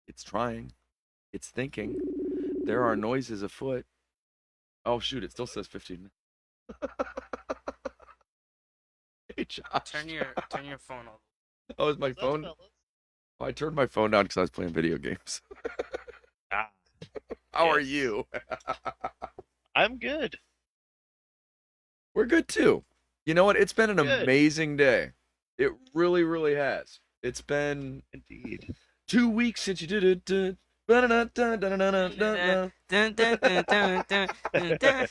It's trying. It's thinking. There are noises afoot. Oh shoot! It still says 15. Hey Josh. Turn your phone off. Oh, is my What's up, phone? fellas? Oh, I turned my phone down because I was playing video games. Ah, How are yes. you? I'm good. We're good too. You know what? It's been an Good. amazing day. It really, really has. It's been Indeed. 2 weeks since you did it. Ba-da-da-da-da-da-da-da-da. Dun, dun, dun, dun, dun, dun, dun.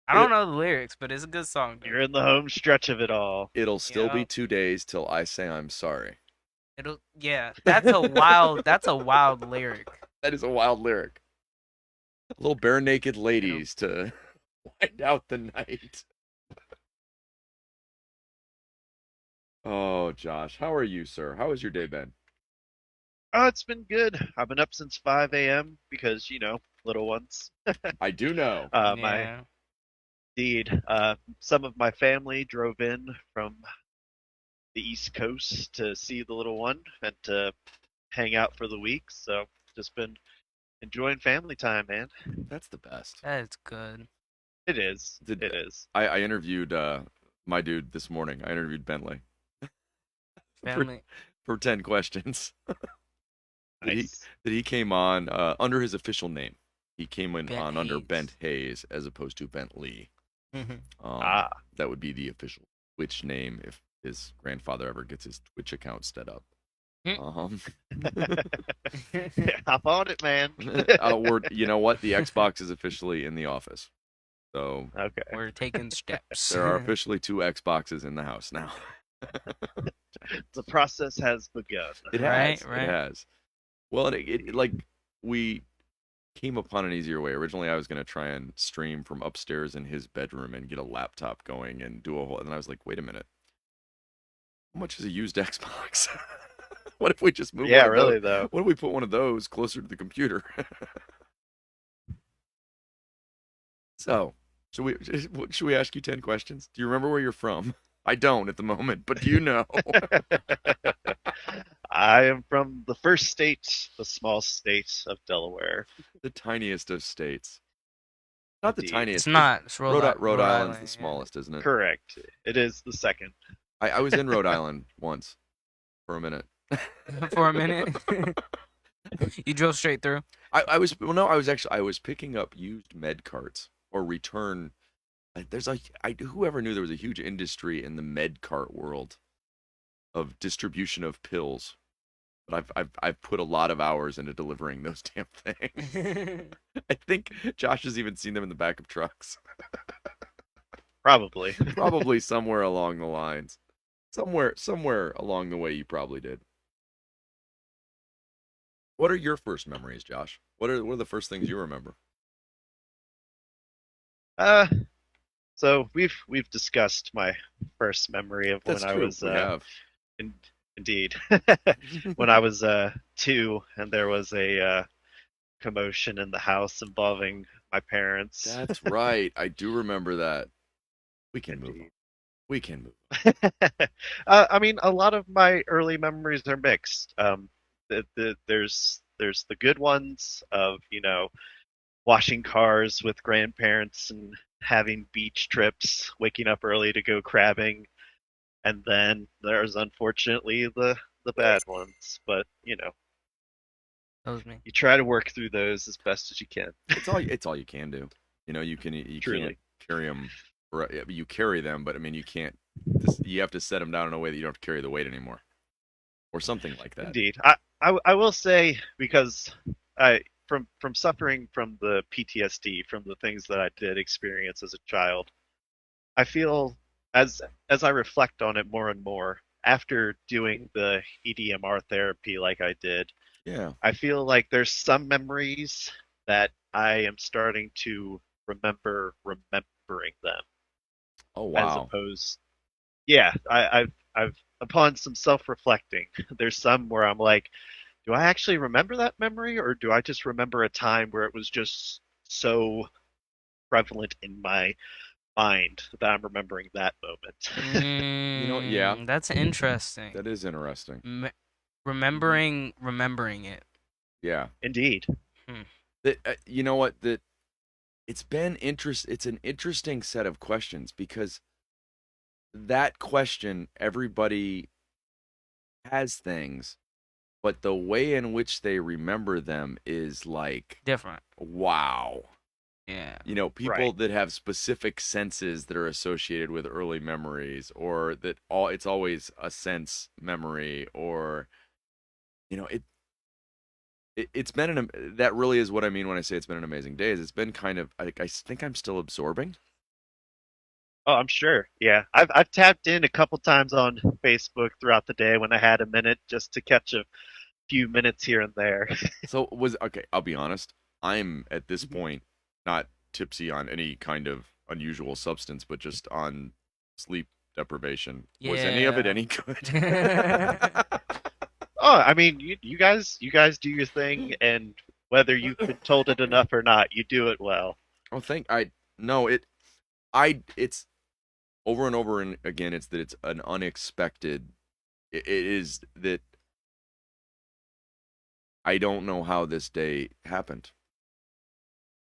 I don't It, know the lyrics, but it's a good song though. You're in the home stretch of it all. it'll still be Yeah. 2 days till I say I'm sorry. Yeah. That's a wild lyric. That is a wild lyric. Little bare naked It'll ladies to wind out the night. Oh, Josh, how are you, sir? How has your day been? Oh, it's been good. I've been up since 5 a.m. because, little ones. I do know. My Yeah. Indeed. Some of my family drove in from the East Coast to see the little one and to hang out for the week. So just been enjoying family time, man. That's the best. That is good. It is. Did It is. I interviewed my dude this morning. I interviewed Bentley for Family. 10 questions. that he Nice. that he came on under his official name. He came in Bent on under Hayes. Bent Hayes as opposed to Bentley. Mhm. Um, Ah, that would be the official Twitch name if his grandfather ever gets his Twitch account set up. Um, hop on it, man. you know what? The Xbox is officially in the office. So Okay. We're taking steps. there are officially 2 Xboxes in the house now. The process has begun. It Right, has. It right. has. Well, and like we came upon an easier way. Originally, I was going to try and stream from upstairs in his bedroom and get a laptop going and do a whole. And I was like, wait a minute, how much is a used Xbox? What if we just move one Yeah, of those? really though. What if we put one of those closer to the computer? So, should we ask you 10 questions? Do you remember where you're from? I don't at the moment, but do you know? I am from the first state, the small state of Delaware. The tiniest of states. Not the Indeed. It's tiniest. not. It's Rhode Rhode Island's the Island. Yeah. smallest, isn't it? Correct. It is the second. I was in Rhode Island once for a minute. For a minute. You drove straight through. I was well, no, I was picking up used med carts or return. There's whoever knew there was a huge industry in the med cart world of distribution of pills. But I've put a lot of hours into delivering those damn things. I think Josh has even seen them in the back of trucks. Probably. Probably somewhere along the lines. Somewhere along the way you probably did. What are your first memories, Josh? What are the first things you remember? Uh, so we've discussed my first memory of when That's I true. was We have. in, indeed when I was 2 and there was a commotion in the house involving my parents. That's right. I do remember that. We can move on. Indeed. We can move on. I mean, a lot of my early memories are mixed. There's the good ones of washing cars with grandparents and having beach trips, waking up early to go crabbing, and then there's unfortunately the bad ones. But That was me. you try to work through those as best as you can. It's all you can do. You can't Truly, carry them. You carry them, but I mean you can't. You have to set them down in a way that you don't have to carry the weight anymore, or something like that. indeed. I will say because I from suffering from the PTSD from the things that I did experience as a child, I feel as I reflect on it more and more after doing the EDMR therapy like I did, Yeah. I feel like there's some memories that I am starting to remembering them Oh as wow. opposed yeah, I've upon some self-reflecting, there's some where I'm like, do I actually remember that memory or do I just remember a time where it was just so prevalent in my mind that I'm remembering that moment? Yeah, That's interesting. that is interesting. remembering it. Yeah. Indeed. Hmm. That you know what? That it's an interesting set of questions because that question, everybody has things, but the way in which they remember them is like, Different. wow. Yeah. You know, people Right. that have specific senses that are associated with early memories, or that it's always a sense memory, or you know, it's been that really is what I mean when I say it's been an amazing day. Is it's been kind of I think I'm still absorbing. Oh, I'm sure. Yeah, I've tapped in a couple times on Facebook throughout the day when I had a minute just to catch a few minutes here and there. So was okay. I'll be honest. I'm at this Mhm. point not tipsy on any kind of unusual substance, but just on sleep deprivation. Was any of it Yeah. any good? Oh, I mean, you guys do your thing, and whether you've been told it enough or not, you do it well. Oh, thank I no it I it's over and over and again. It's that it's an unexpected. It is that I don't know how this day happened.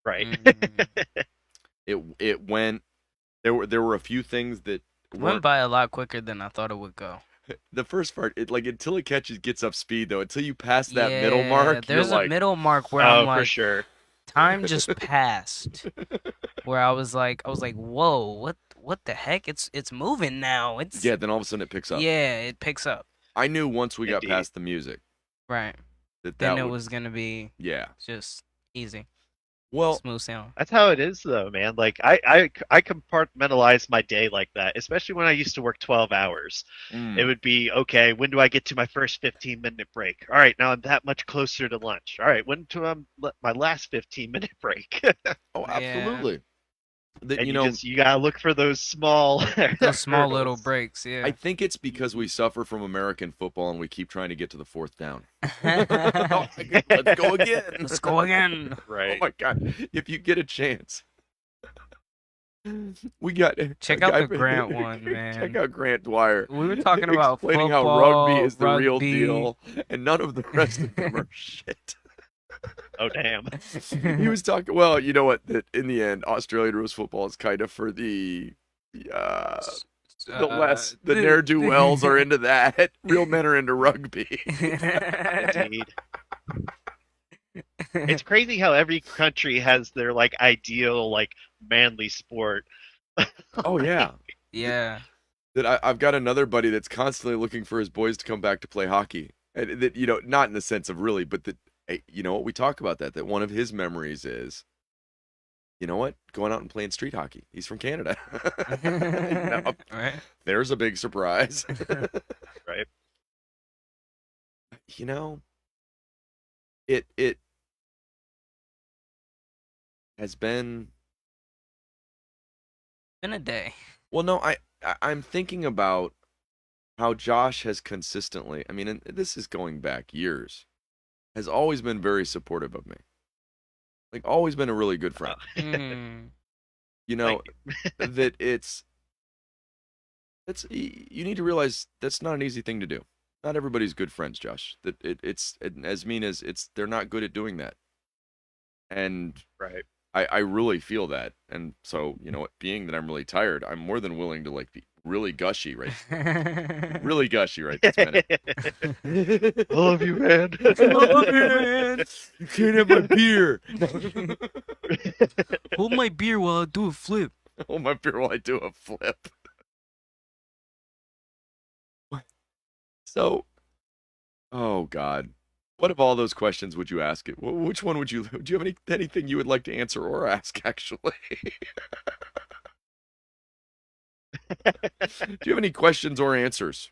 Right. Mm. It went. There were a few things that Went weren't. by a lot quicker than I thought it would go. The first part, it like until it gets up speed though, until you pass that middle Yeah, mark, you're there's a like, middle mark where I'm Oh, for like, sure. time just passed. Where I was like, whoa, what the heck? It's moving now. It's yeah. Then all of a sudden it picks up. yeah, it picks up. I knew once we got Indeed. past the music Right. that Then that it would, was gonna be yeah. just easy, Well, smooth sailing. That's how it is, though, man. Like I compartmentalize my day like that, especially when I used to work 12 hours. It mm, would be, okay, when do I get to my first 15-minute break? All right, now I'm that much closer to lunch. All right, when to my last 15-minute break? oh, Yeah, absolutely. That And you gotta look for those small those small little hurdles. breaks. I Yeah. think it's because we suffer from American football and we keep trying to get to the fourth down. Let's go again. Let's go again. Oh Right. my God. If you get a chance, we got a Check out guy. the Grant one, Check man. out Grant Dwyer We were talking about explaining how rugby football, is the real rugby. deal and none of the rest of them are shit. Oh, damn. He was talking, well, you know what? That in the end, Australian rules football is kind of for uh, S- the ne'er do wells are into that. Real men are into rugby. Indeed. It's crazy how every country has their like ideal like manly sport. Oh yeah. Yeah. That I've got another buddy that's constantly looking for his boys to come back to play hockey, and that not in the sense of really, but that what we talk about that one of his memories is going out and playing street hockey. He's from Canada. Right. There's a big surprise. Right. you know, it has been. Been a day. Well, no, I'm thinking about how Josh has consistently. I mean, and this is going back years. Has always been very supportive of me. Like always been a really good friend. Mm. You Thank know that you need to realize that's not an easy thing to do. Not everybody's good friends, Josh. That it's as mean as they're not good at doing that. And right. I really feel that. And so, being that I'm really tired, I'm more than willing to like be really gushy really gushy right this minute. I love you, man. I love you, man. You can't have my beer. Hold my beer while I do a flip. Hold my beer while I do a flip. So, oh God, what of all those questions would you ask it? Which one would you? Do you have anything you would like to answer or ask? Actually, do you have any questions or answers?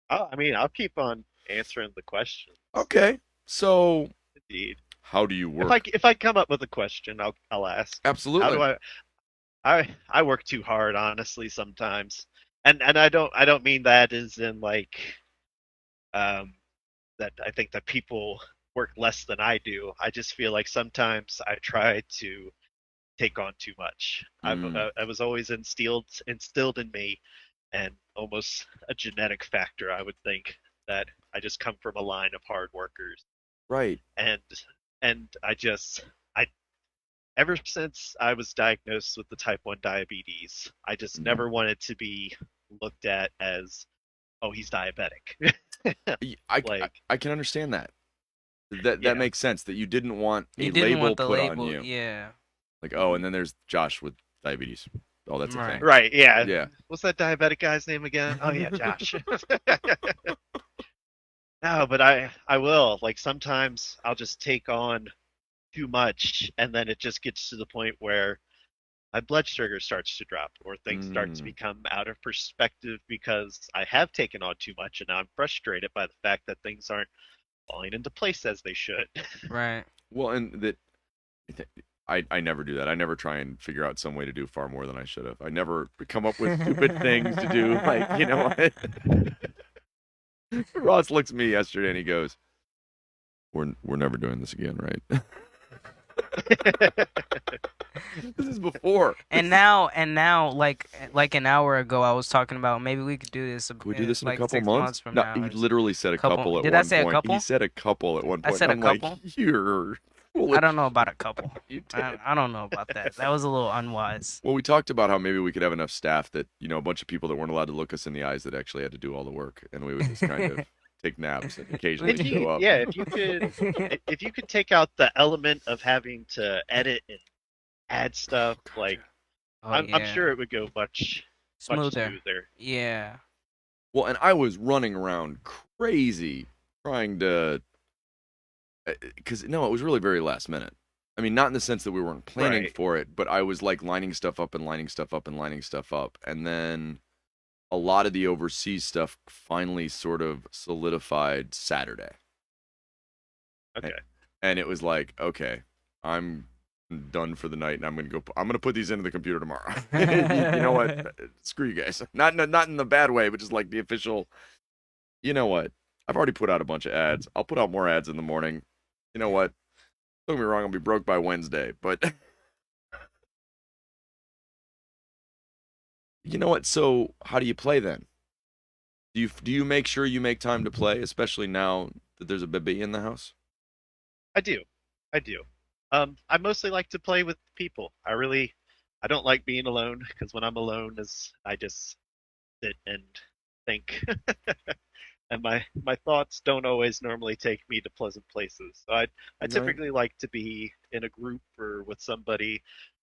Oh, I mean, I'll keep on answering the questions. Okay, so Indeed. how do you If I work? if I come up with a question, I'll ask. How do Absolutely. I work too hard, honestly, sometimes. And I don't mean that as in like um that I think that people work less than I do. I just feel like sometimes I try to take on too much. Mm, I was always instilled in me, and almost a genetic factor, I would think. that I just come from a line of hard workers, Right. and I ever since I was diagnosed with the type 1 diabetes, I just Mhm. never wanted to be looked at as, oh, he's diabetic. Like, I can understand that. That yeah, makes sense that you didn't want You a didn't label want the put on label, you. yeah. Like, oh, and then there's Josh with diabetes. Oh, that's a Right. thing. right, yeah. Yeah. What's that diabetic guy's name again? Oh yeah, Josh. No, but I will. Like sometimes I'll just take on too much, and then it just gets to the point where my blood sugar starts to drop, or things start to Mm. become out of perspective because I have taken on too much, and now I'm frustrated by the fact that things aren't falling into place as they should. Right. Well, and that I never do that. I never try and figure out some way to do far more than I should have. I never come up with stupid things to do. Like, you know what? Ross looks at me yesterday and he goes, "We're never doing this again, right?" This is before. And now, like an hour ago, I was talking about maybe we could do this Can we do this in a like couple 6 months months? from No, now. he literally said a Couple. couple at Did I one say a point. He couple? said a couple at one I point. said a I'm like, couple. you're I don't know about a couple. You did. I don't know about that. That was a little unwise. Well, we talked about how maybe we could have enough staff that, you know, a bunch of people that weren't allowed to look us in the eyes that actually had to do all the work, and we would just kind of take naps and occasionally If show you, up. yeah, if you could take out the element of having to edit and add stuff, God, like yeah. Oh I'm yeah. sure it would go much Smoother. smoother. Yeah. Well, and I was running around crazy trying to, because no, it was really very last minute. I mean, not in the sense that we weren't planning Right. for it, but I was like lining stuff up and lining stuff up and lining stuff up. And then a lot of the overseas stuff finally sort of solidified Saturday. Okay. And it was like, okay, I'm done for the night, and I'm gonna put these into the computer tomorrow. You know what? Screw you guys. Not in the bad way, but just like the official. You know what? I've already put out a bunch of ads. I'll put out more ads in the morning. You know what? Don't get me wrong, I'll be broke by Wednesday, but you know what? So how do you play then? Do you make sure you make time to play, especially now that there's a baby in the house? I do. I do. I mostly like to play with people. I don't like being alone because when I'm alone, is I just sit and think, and my thoughts don't always normally take me to pleasant places. So I Right. typically like to be in a group or with somebody,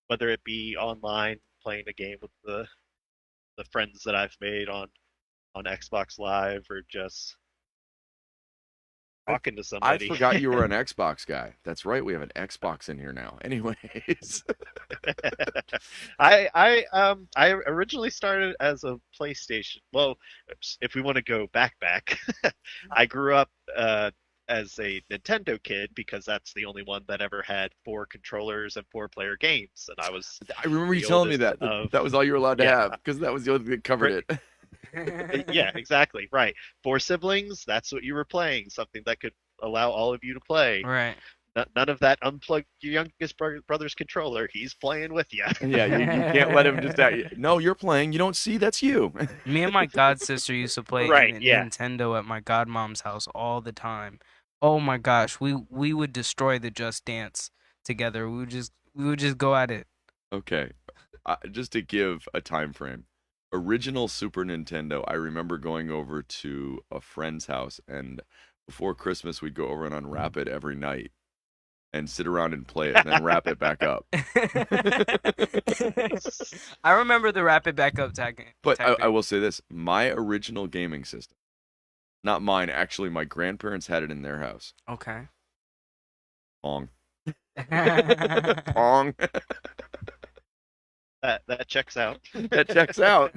whether it be online playing a game with the friends that I've made on Xbox Live or just I talking to I somebody. forgot you were an Xbox guy. That's right. We have an Xbox in here now. Anyways. I originally started as a PlayStation. Well, if we want to go back, I grew up as a Nintendo kid because that's the only one that ever had four controllers and four-player games, and I was I remember you the telling me oldest that of that was all you were allowed to yeah, have because that was the only thing that covered it. yeah, exactly, right. Four siblings, that's what you were playing, something that could allow all of you to play. Right. None of that unplug your youngest brother's controller. He's playing with you. Yeah, you can't let him just out. No, you're playing. You don't see. That's you. Me and my god sister used to play Right, yeah. Nintendo at my godmom's house all the time. Oh my gosh, we would destroy the Just Dance together. We would just go at it. Okay, just to give a time frame. Original Super Nintendo. I remember going over to a friend's house, and before Christmas, we'd go over and unwrap it every night and sit around and play it, and then wrap it back up. I remember the rapid backup tagging. But I will say this: my original gaming system, not mine, actually, my grandparents had it in their house. Okay. Pong. Pong. That checks out. That checks out.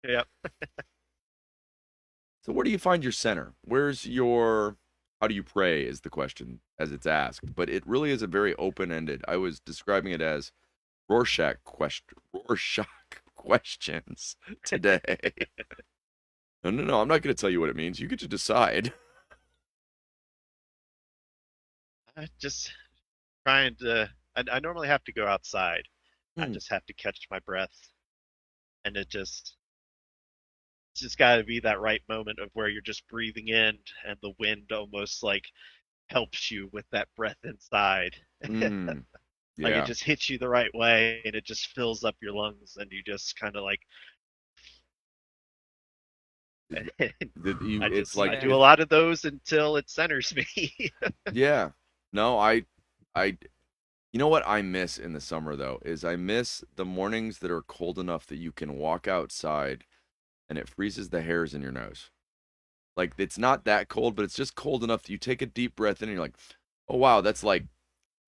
Yep. So where do you find your center? Where's your how do you pray is the question as it's asked, but it really is a very open-ended. I was describing it as Rorschach questions today. No, I'm not going to tell you what it means. You get to decide. I just trying to. I normally have to go outside. I Hmm. just have to catch my breath, and it just just got to be that right moment of where you're just breathing in and the wind almost like helps you with that breath inside. Mm, Like it yeah. just hits you the right way and it just fills up your lungs and you just kind of like It's like I do Yeah. a it's lot of those until it centers me. yeah. No, I you know what I miss in the summer though is I miss the mornings that are cold enough that you can walk outside and it freezes the hairs in your nose. Like it's not that cold, but it's just cold enough that you take a deep breath in and you're like, "Oh wow, that's like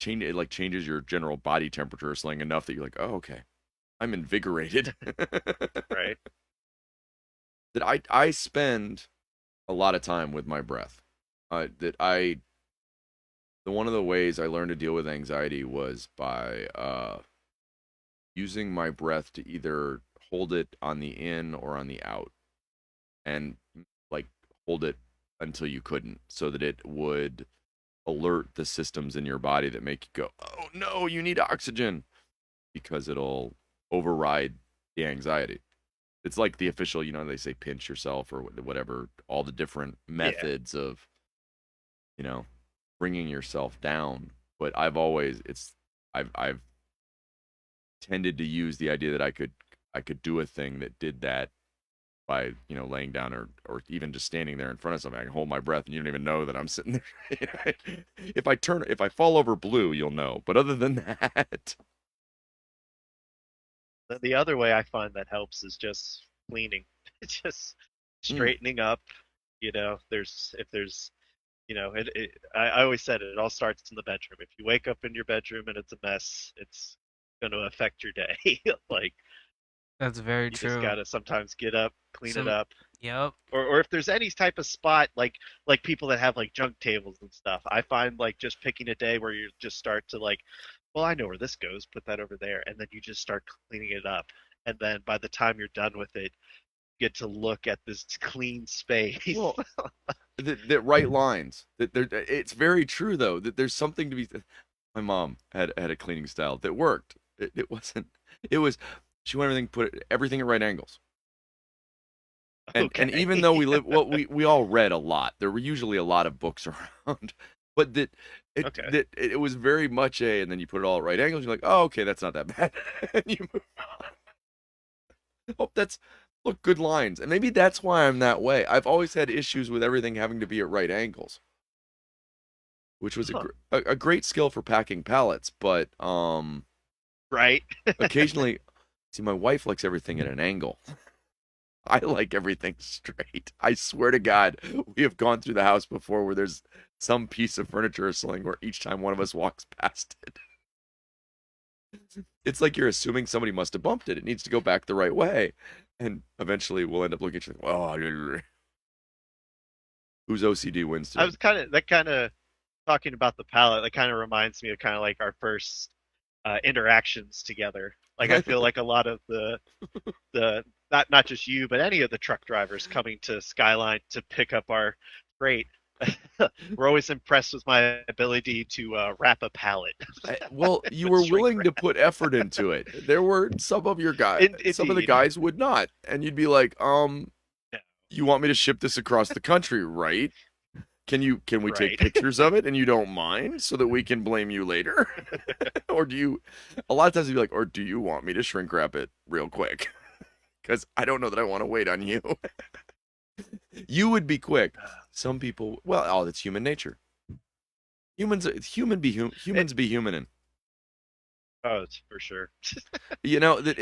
change it like changes your general body temperature or something enough that you're like, "Oh, okay. I'm invigorated." Right. That I spend a lot of time with my breath. That I the one of the ways I learned to deal with anxiety was by using my breath to either hold it on the in or on the out and like hold it until you couldn't so that it would alert the systems in your body that make you go, "Oh no, you need oxygen," because it'll override the anxiety. It's like the official, they say pinch yourself or whatever, all the different Yeah. methods of, you know, bringing yourself down. But I've tended to use the idea that I could do a thing that did that by laying down or even just standing there in front of something. I can hold my breath and you don't even know that I'm sitting there. If I fall over blue, you'll know. But other than that, The other way I find that helps is just cleaning, just mm, straightening up. There's if there's I always said it all starts in the bedroom. If you wake up in your bedroom and it's a mess, it's going to affect your day. Like That's very you just true. gotta sometimes get up, clean it Some, up, yep. or if there's any type of spot like people that have like junk tables and stuff. I find like just picking a day where you just start to like, well, I know where this goes, put that over there, and then you just start cleaning it up. And then by the time you're done with it, you get to look at this clean space. well, that right lines. It's very true though that there's something to be. My mom had a cleaning style that worked. It wasn't. It was. She wanted everything put everything at right angles. And Okay. even though we all read a lot. There were usually a lot of books around, but Okay. it was very much and then you put it all at right angles. You're like, oh, okay, that's not that bad, and you move on. Oh, look, good lines, and maybe that's why I'm that way. I've always had issues with everything having to be at right angles, which was Huh. a great skill for packing pallets, but Right. occasionally, see, my wife likes everything at an angle. I like everything straight. I swear to God, we have gone through the house before where there's some piece of furniture or something where each time one of us walks past it, it's like you're assuming somebody must have bumped it. It needs to go back the right way. And eventually we'll end up looking at you like, oh, whose OCD wins I today? was kind of talking about the palette. That kind of reminds me of kind of like our first interactions together. Like I feel like a lot of the not just you, but any of the truck drivers coming to Skyline to pick up our freight. We're always impressed with my ability to wrap a pallet Well, you with were shrink willing to wrap. put effort into it. There were some of the Indeed. guys would not. And you'd be like, No, you want me to ship this across the country, right? Can we take right. pictures of it and you don't mind so that we can blame you later? Or a lot of times you'd be like, or do you want me to shrink wrap it real quick? Because I don't know that I want to wait on you. You would be quick. Some people, well, oh, that's human nature. Humans It, be humanin'. oh, it's for sure.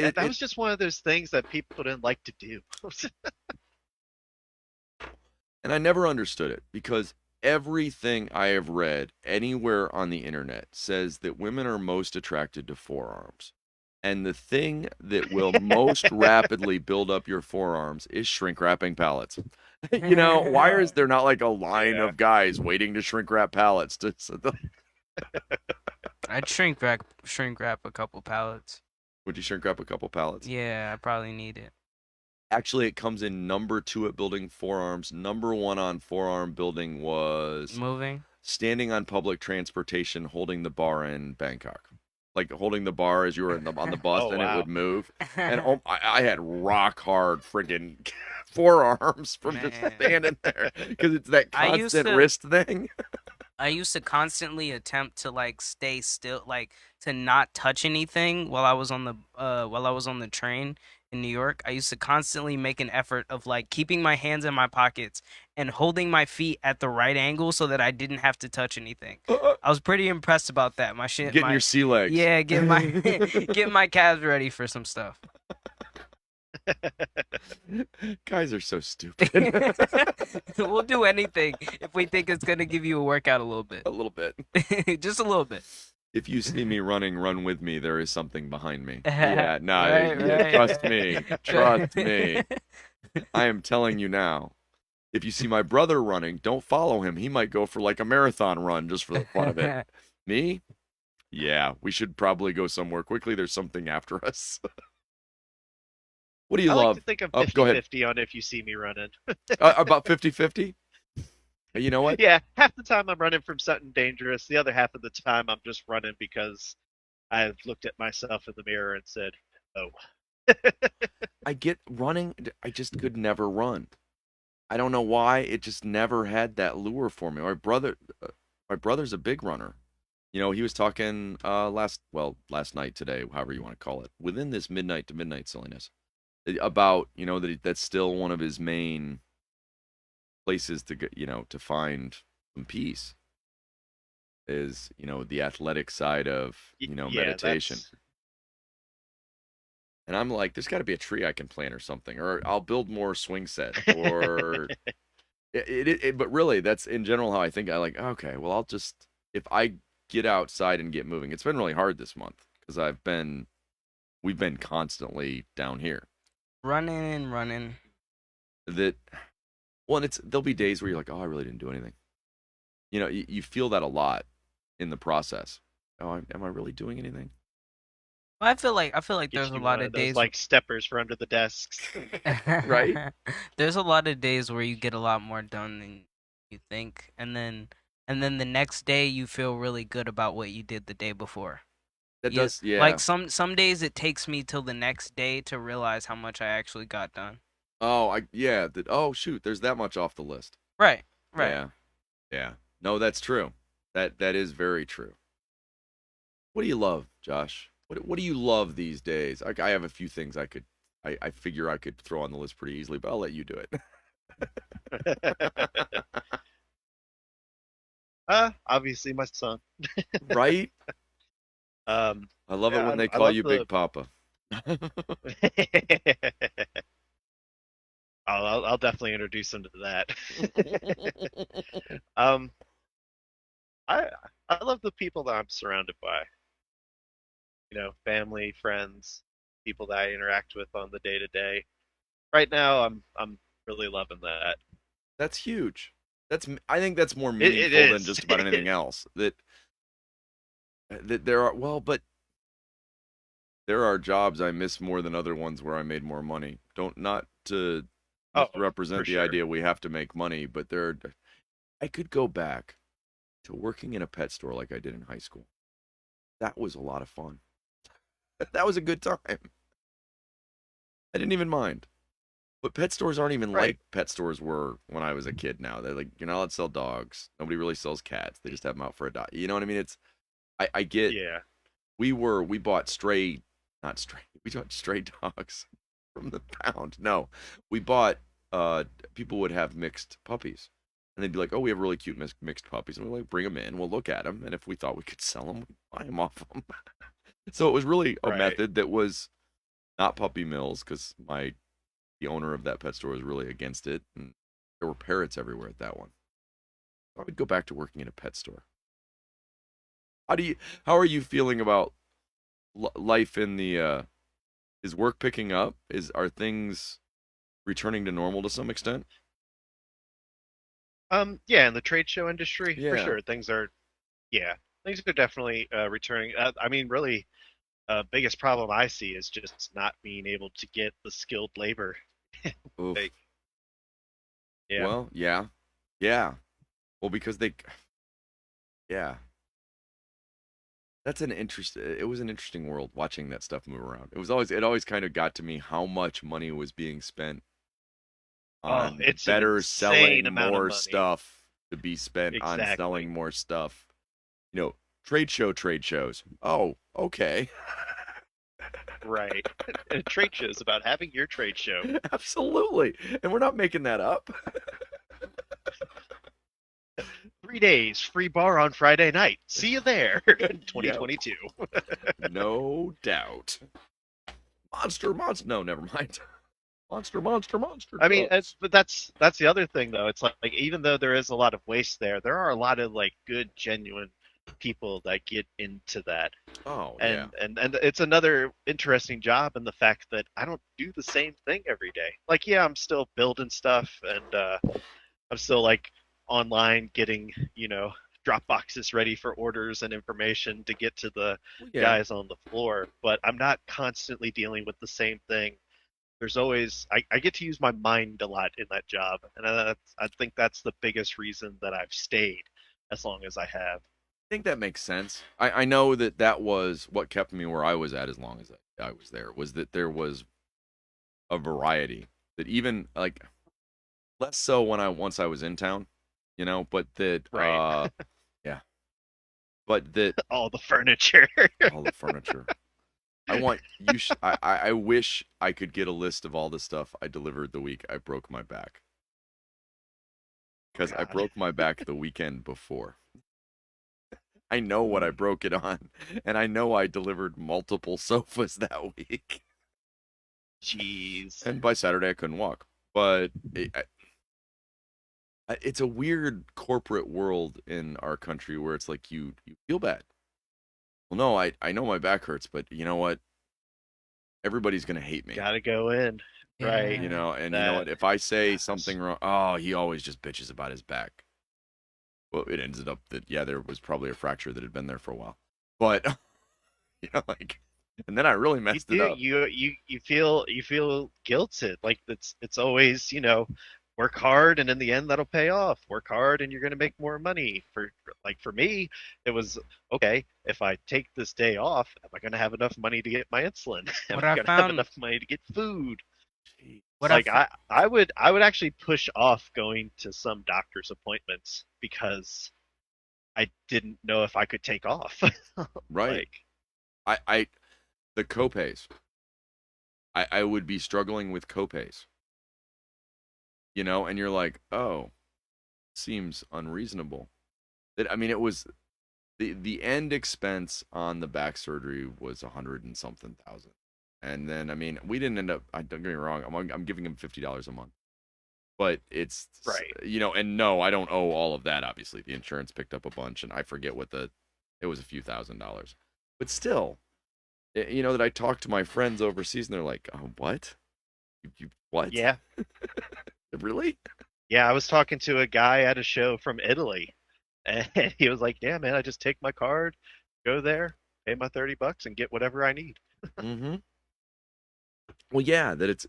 That That was just one of those things that people didn't like to do. and I never understood it because everything I have read anywhere on the internet says that women are most attracted to forearms. And the thing that will most rapidly build up your forearms is shrink wrapping pallets. Why is there not like a line Yeah. of guys waiting to shrink wrap pallets? I'd shrink wrap a couple pallets. Would you shrink wrap a couple pallets? Yeah, I probably need it. Actually, it comes in number 2 at building forearms. Number 1 on forearm building was Moving. standing on public transportation holding the bar in Bangkok. like holding the bar as you were on the bus, Oh and it wow. would move. And oh, I had rock hard friggin' forearms from just Man. standing there because it's that I used constant to wrist thing. I used to constantly attempt to like stay still, like to not touch anything while I was on the train in New York. I used to constantly make an effort of like keeping my hands in my pockets and holding my feet at the right angle so that I didn't have to touch anything. I was pretty impressed about that. Getting your sea legs. Yeah, get my get my calves ready for some stuff. Guys are so stupid. We'll do anything if we think it's gonna give you a workout a little bit. A little bit. Just a little bit. If you see me running, run with me. There is something behind me. Yeah, no, Right, yeah, right. trust me. Trust me. I am telling you now. If you see my brother running, don't follow him. He might go for like a marathon run just for the fun of it. Me? Yeah, we should probably go somewhere quickly. There's something after us. What do you I like love? to think I'm Oh, go ahead. 50-50 on if you see me running. About 50-50? You know what? Yeah, half the time I'm running from something dangerous. The other half of the time I'm just running because I've looked at myself in the mirror and said, "Oh." I get running. I just could never run. I don't know why. It just never had that lure for me. My brother's a big runner. You know, he was talking last night, today, however you want to call it, within this midnight to midnight silliness, about, you know, that's still one of his main places to get, you know, to find some peace is, you know, the athletic side of, you know, Yeah, meditation. that's And I'm like, there's got to be a tree I can plant or something, or I'll build more swing sets, or but really, that's in general how I think. I like, okay, well, if I get outside and get moving. It's been really hard this month because we've been constantly down here. Running and running. That, well, and there'll be days where you're like, oh, I really didn't do anything. You know, you feel that a lot in the process. Oh, am I really doing anything? I feel like gets there's a you lot one of of those days. like steppers for under the desks. Right? There's a lot of days where you get a lot more done than you think, and then the next day you feel really good about what you did the day before. That You does, yeah. like some days it takes me till the next day to realize how much I actually got done. Oh, yeah. Oh, shoot, there's that much off the list. Right, right. Yeah, yeah. No, that's true. That is very true. What do you love, Josh? What do you love these days? I have a few things I figure I could throw on the list pretty easily, but I'll let you do it. Obviously my son. Right? Um, I love it yeah, when they I call love you the. Big Papa. I'll definitely introduce him to that. um, I I love the people that I'm surrounded by. You know, family, friends, people that I interact with on the day to day. Right now, I'm really loving that. That's huge. I think that's more It meaningful than is. just about anything else. That there are, well, but there are jobs I miss more than other ones where I made more money. Don't Not to Oh, misrepresent for the sure. idea we have to make money, but I could go back to working in a pet store like I did in high school. That was a lot of fun. That was a good time. I didn't even mind. But pet stores aren't even Right. like pet stores were when I was a kid now. They're like, you're not allowed to sell dogs. Nobody really sells cats. They just have them out for a dog. You know what I mean? I get, Yeah. we bought not stray, we bought stray dogs from the pound. No, we bought, people would have mixed puppies. And they'd be like, oh, we have really cute mixed puppies. And we're like, bring them in. We'll look at them. And if we thought we could sell them, we'd buy them off them. So it was really a Right. method that was not puppy mills because the owner of that pet store was really against it, and there were parrots everywhere at that one. I would go back to working in a pet store. How do you? How are you feeling about life in the? Is work picking up? Are things returning to normal to some extent? Yeah, in the trade show industry, for Yeah. sure, yeah, things are definitely returning. I mean, really, biggest problem I see is just not being able to get the skilled labor. Oof. Like, yeah, Well, yeah, yeah. Well, because yeah, That's an interest. It was an interesting world watching that stuff move around. It always kind of got to me how much money was being spent Oh, on it's an better insane selling amount of more money. stuff to be spent on Exactly. selling more stuff. Trade shows. Oh, okay. Right. And trade shows about having your trade show. Absolutely. And we're not making that up. 3 days free bar on Friday night. See you there in Yep, 2022. no doubt. Monster. No, never mind. Monster I mean, trucks. but that's the other thing though. It's like even though there is a lot of waste there are a lot of like good, genuine people that get into that. Oh, yeah. And it's another interesting job in the fact that I don't do the same thing every day. Like, yeah, I'm still building stuff and I'm still like online getting, drop boxes ready for orders and information to get to the Well, yeah. guys on the floor, but I'm not constantly dealing with the same thing. There's always I get to use my mind a lot in that job, and I think that's the biggest reason that I've stayed as long as I have. I think that makes sense. I know that was what kept me where I was at as long as I was there, was that there was a variety that even like less so when once I was in town, but that Right. yeah, but that All the furniture. all the furniture. I want you. I wish I could get a list of all the stuff I delivered the week I broke my back, because I God. broke my back the weekend before. I know what I broke it on, and I know I delivered multiple sofas that week. Jeez. And by Saturday I couldn't walk. But it's a weird corporate world in our country where it's like you feel bad. Well, no, I know my back hurts, but you know what? Everybody's gonna hate me. Gotta go in. Right. And you know That what? If I say yes. something wrong, oh, he always just bitches about his back. Well, it ended up that yeah, there was probably a fracture that had been there for a while, but like, and then I really You messed it do up. you feel guilted. Like it's always, work hard and in the end that'll pay off. Work hard and you're gonna make more money. For me, it was okay, if I take this day off, am I gonna have enough money to get my insulin? Am What I I gonna have found, enough money to get food? Jeez. what I Like fo- I would actually push off going to some doctor's appointments because I didn't know if I could take off. Right. Like, I the copays. I would be struggling with copays. And you're like, oh, seems unreasonable. That I mean, it was the end expense on the back surgery was 100 and something thousand, and then I mean, we didn't end up. Don't get me wrong, I'm giving him $50 a month, but it's right. and no, I don't owe all of that. Obviously, the insurance picked up a bunch, and I forget what it was a few $1,000s, but still, that I talked to my friends overseas, and they're like, oh, what? You what? Yeah. Really? Yeah, I was talking to a guy at a show from Italy, and he was like, "Yeah, man, I just take my card, go there, pay my $30, and get whatever I need." Mm-hmm. Well, yeah, that it's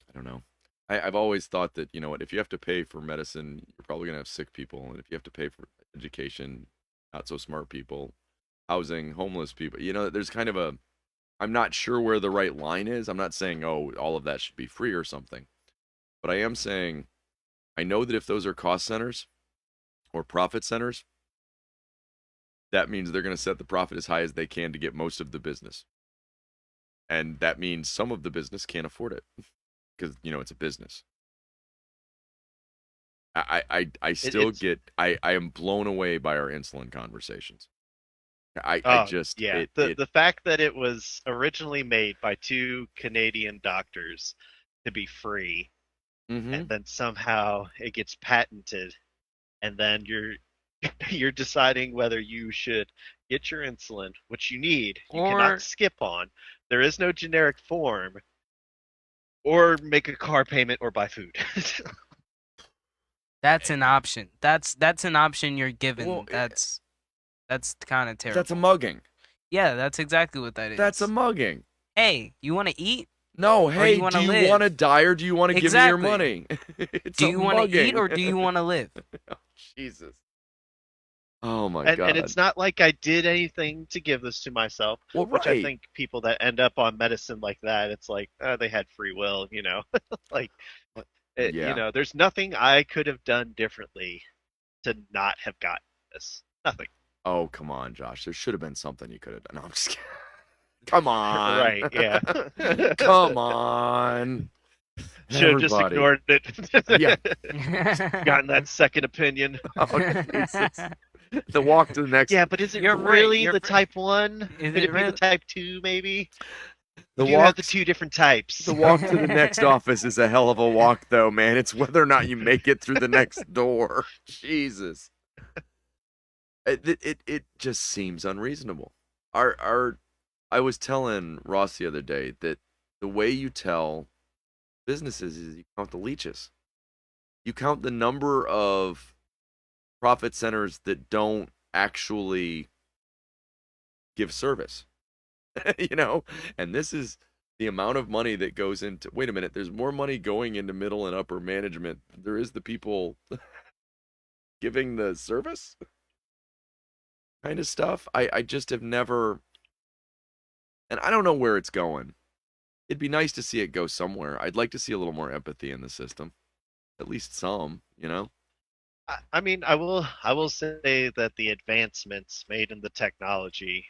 I don't know. I've always thought that, what, if you have to pay for medicine, you're probably gonna have sick people, and if you have to pay for education, not so smart people, housing, homeless people, there's kind of I'm not sure where the right line is. I'm not saying, oh, all of that should be free or something, but I am saying I know that if those are cost centers or profit centers, that means they're gonna set the profit as high as they can to get most of the business, and that means some of the business can't afford it because it's a business. I It, still it's get I am blown away by our insulin conversations. I oh just yeah, it the it the fact that it was originally made by two Canadian doctors to be free, and mm-hmm. then somehow it gets patented, and then you're deciding whether you should get your insulin, which you need. You cannot or skip on. There is no generic form, or make a car payment or buy food. that's an option. That's an option you're Well, given. That's kind of that's a terrible. mugging. Yeah, that's exactly what that That's a is. mugging. Hey, you want to eat No, or you hey, want do to you want to live? die or do you want to give me your Exactly. money? It's Do a you want to eat mugging. or do you want to live? Jesus. Oh my And God. it's not like I did anything to give this to myself, Well, which I right. think people that end up on medicine like that, it's like they had free will, like Yeah. there's nothing I could have done differently to not have gotten this. Nothing. Oh, come on, Josh. There should have been something you could have done. No, I'm just kidding. Come on. Right, yeah. Come on. Should have just Everybody. ignored Yeah. it. Gotten that second opinion. Oh, Jesus. The walk to the next Yeah, but is it You're right. really the type 1? Is Could it it be the really? type 2, maybe? the Do you have the walks 2 different types? the walk to the next office is a hell of a walk though, man. It's whether or not you make it through the next door. Jesus. It just seems unreasonable. Our I was telling Ross the other day that the way you tell businesses is you count the leeches. You count the number of profit centers that don't actually give service. you know, and this is the amount of money that goes into. Wait a minute, there's more money going into middle and upper management. There is the people giving the service kind of stuff. I just have never, and I don't know where it's going. It'd be nice to see it go somewhere. I'd like to see a little more empathy in the system, at least some. I mean, I will say that the advancements made in the technology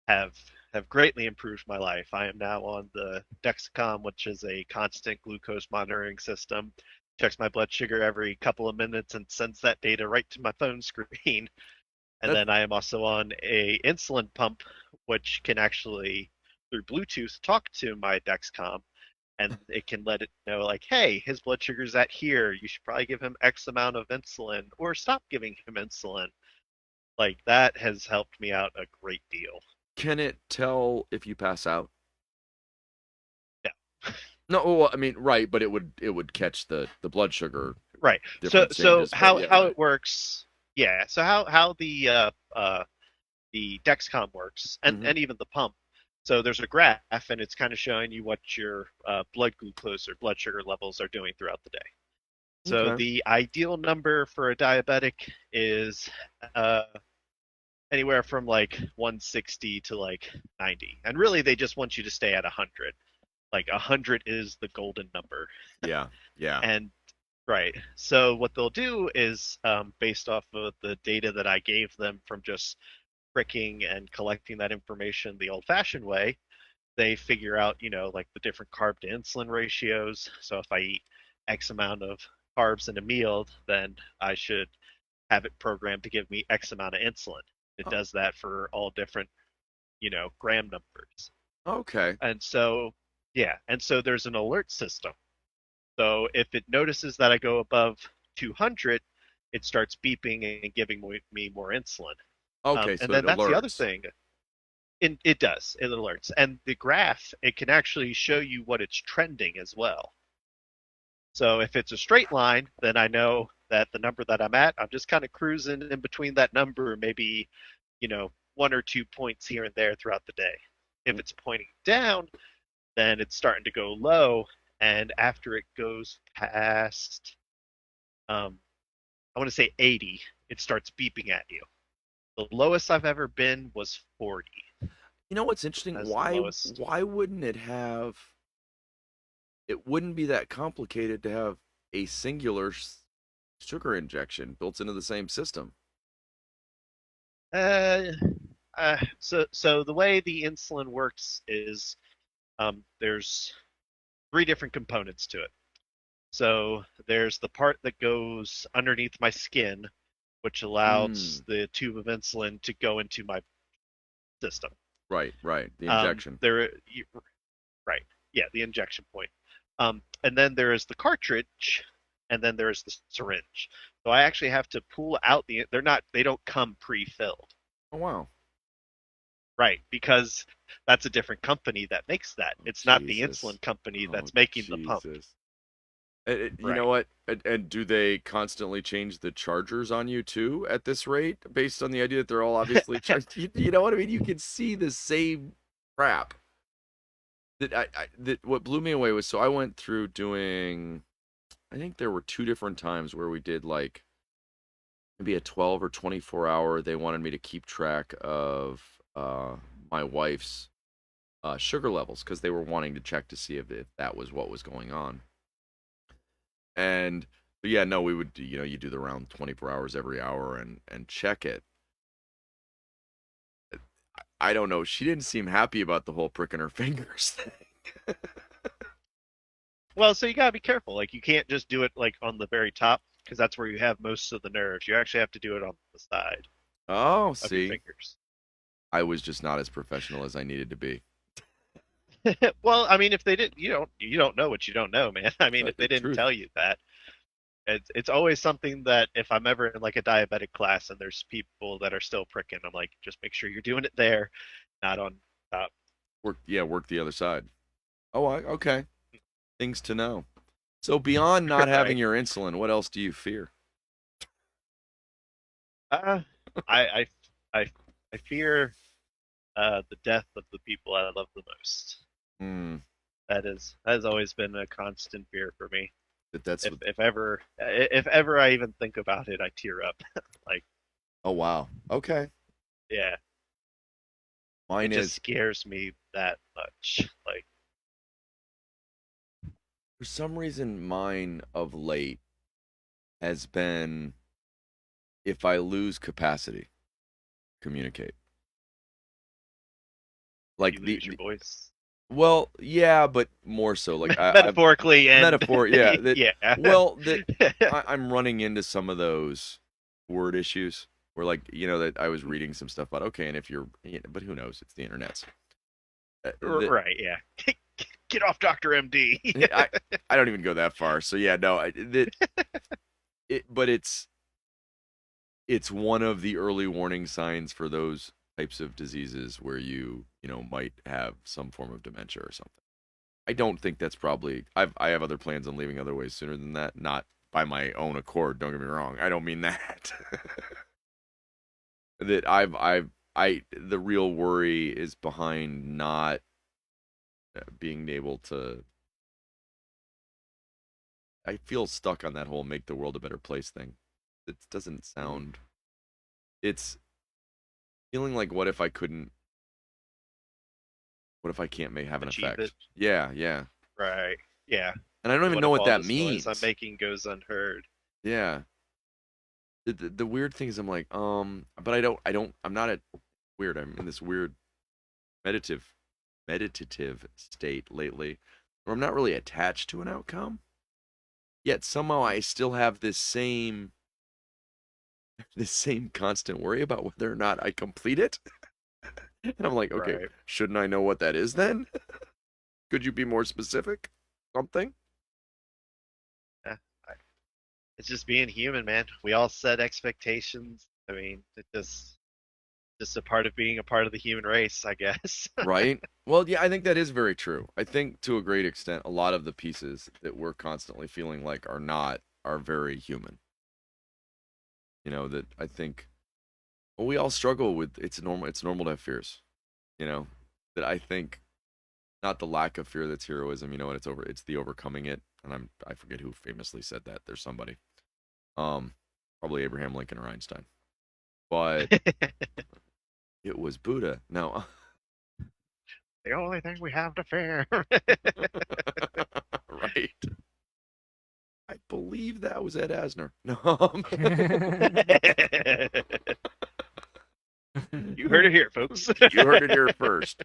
have have greatly improved my life. I am now on the Dexcom, which is a constant glucose monitoring system. Checks my blood sugar every couple of minutes and sends that data right to my phone screen. And That's then I am also on a insulin pump, which can actually, through Bluetooth, talk to my Dexcom, and it can let it know, like, hey, his blood sugar's at here. You should probably give him X amount of insulin, or stop giving him insulin. Like that has helped me out a great deal. Can it tell if you pass out? Yeah, No, well, I mean, right, but it would catch the blood sugar right. So different so changes. But how yeah, how right. it works? Yeah. So how the Dexcom works, and Mm-hmm. and even the pump. So there's a graph, and it's kind of showing you what your blood glucose or blood sugar levels are doing throughout the day. So Okay. the ideal number for a diabetic is uh, anywhere from like 160 to like 90, and really they just want you to stay at 100. Like 100 is the golden number, Yeah. Yeah. and right. So what they'll do is, based off of the data that I gave them from just pricking and collecting that information the old-fashioned way, they figure out, like the different carb to insulin ratios. So if I eat X amount of carbs in a meal, then I should have it programmed to give me X amount of insulin. It Oh, does that for all different, gram numbers. okay. And so, yeah, and so there's an alert system. So if it notices that I go above 200, it starts beeping and giving me more insulin. Okay, And so it then that's the other alerts. thing. It does. It alerts. And the graph, it can actually show you what it's trending as well. So if it's a straight line, then I know that the number that I'm at, I'm just kind of cruising in between that number, maybe, 1 or 2 points here and there throughout the day. If it's pointing down, then it's starting to go low. And after it goes past, um, I want to say 80, it starts beeping at you. The lowest I've ever been was 40 You know what's interesting? as the Why lowest. why wouldn't it wouldn't be that complicated to have a singular sugar injection built into the same system? Uh, so the way the insulin works is, there's 3 different components to it. So there's the part that goes underneath my skin, which Mm, allows the tube of insulin to go into my system. right, right. The injection. There, right, yeah, the injection point. And then there is the cartridge, and then there is the syringe. So I actually have to pull out they don't come pre-filled. Oh wow. Right, because that's a different company that makes that. Oh It's not the Jesus. insulin company Oh that's making the pump. Jesus. You know Right. what? And do they constantly change the chargers on you too at this rate, based on the idea that they're all obviously charged? You know what I mean? You can see the same crap. That what blew me away was, so I went through doing. I think there were two different times where we did like maybe a 12 or 24 hour. They wanted me to keep track of my wife's sugar levels because they were wanting to check to see if that was what was going on. And but yeah, no, we would you do the round 24 hours every hour and check it. I don't know. She didn't seem happy about the whole pricking her fingers thing. Well, so you gotta be careful. Like you can't just do it like on the very top because that's where you have most of the nerves. You actually have to do it on the side Oh, of your see, fingers. I was just not as professional as I needed to be. Well, I mean, if they didn't, you don't know what you don't know, man. I mean, if they didn't Truth. tell you that, it's always something that if I'm ever in like a diabetic class and there's people that are still pricking, I'm like, just make sure you're doing it there, not on top. Work the other side. Oh, okay. Things to know. So beyond not having Right. your insulin, what else do you fear? Uh, I, I, I, I fear the death of the people I love the most. Hmm. That has always been a constant fear for me. That's If ever I even think about it, I tear up. Like, oh wow. Okay. yeah, it Mine just is scares me that much. Like, for some reason mine of late has been if I lose capacity to communicate. you Like lose your voice. well, yeah, but more so like I've Metaphorically and metaphor, yeah, that yeah. well that I'm running into some of those word issues where like that I was reading some stuff about okay, and if you're but who knows, it's the internet. That Right, yeah. Get off Dr. MD. I I don't even go that far. So yeah, no, that but it's one of the early warning signs for those types of diseases where you might have some form of dementia or something. I don't think that's probably I have other plans on leaving other ways sooner than that, not by my own accord, don't get me wrong. I don't mean that. That I the real worry is behind not being able to I feel stuck on that whole make the world a better place thing. It doesn't sound it's feeling like what if I can't have an Achieve it. effect? Yeah, yeah. Right. Yeah. And I don't even What know if what all that this noise I'm means. making goes unheard? Yeah. The weird thing is I'm like, but I'm not at weird. I'm in this weird meditative meditative state lately where I'm not really attached to an outcome. Yet somehow I still have this same constant worry about whether or not I complete it. And I'm like, okay, Right. shouldn't I know what that is then? Could you be more specific? Something? Yeah. It's just being human, man. We all set expectations. I mean, it just a part of being a part of the human race, I guess. Right? Well, yeah, I think that is very true. I think to a great extent, a lot of the pieces that we're constantly feeling like are very human. That I think well, we all struggle with it's normal to have fears. You know, that I think not the lack of fear that's heroism, and it's the overcoming it. And I forget who famously said that. There's somebody. Um Probably Abraham Lincoln or Einstein. But it was Buddha. No. The only thing we have to fear. Right. I believe that was Ed Asner. No. You heard it here, folks. You heard it here first.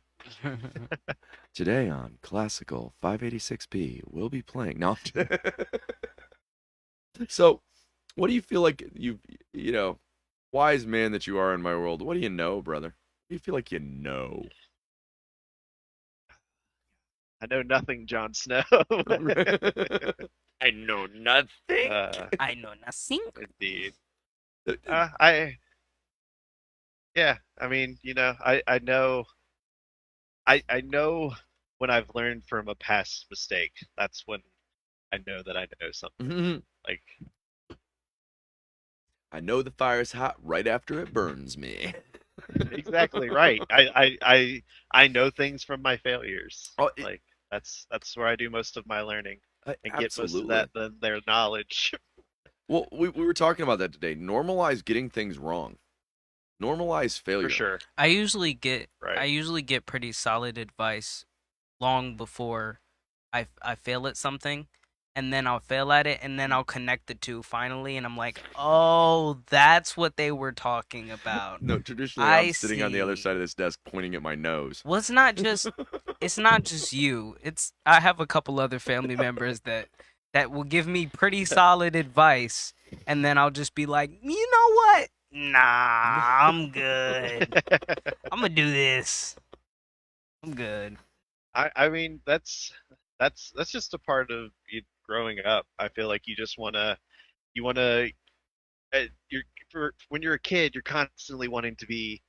Today on Classical 586p, we'll be playing. No. So, what do you feel like wise man that you are in my world? What do you know, brother? What do you feel like you know? I know nothing, Jon Snow. I know nothing. I know nothing. Indeed. I yeah. I mean, I know when I've learned from a past mistake. That's when I know that I know something. Like I know the fire's hot right after it burns me. exactly right. I know things from my failures. Oh, Like that's where I do most of my learning and get most of absolutely. that than their knowledge. Well, we were talking about that today. Normalize getting things wrong. Normalize failure. For sure. I usually get Right. pretty solid advice long before I fail at something, and then I'll fail at it, and then I'll connect the two finally, and I'm like, oh, that's what they were talking about. No, traditionally I'm I sitting on the other see. side of this desk pointing at my nose. Well, it's not just you. I have a couple other family members that will give me pretty solid advice, and then I'll just be like, you know what? Nah, I'm good. I'm gonna do this. I'm good. I mean that's just a part of you growing up. I feel like you wanna you're when you're a kid, you're constantly wanting to be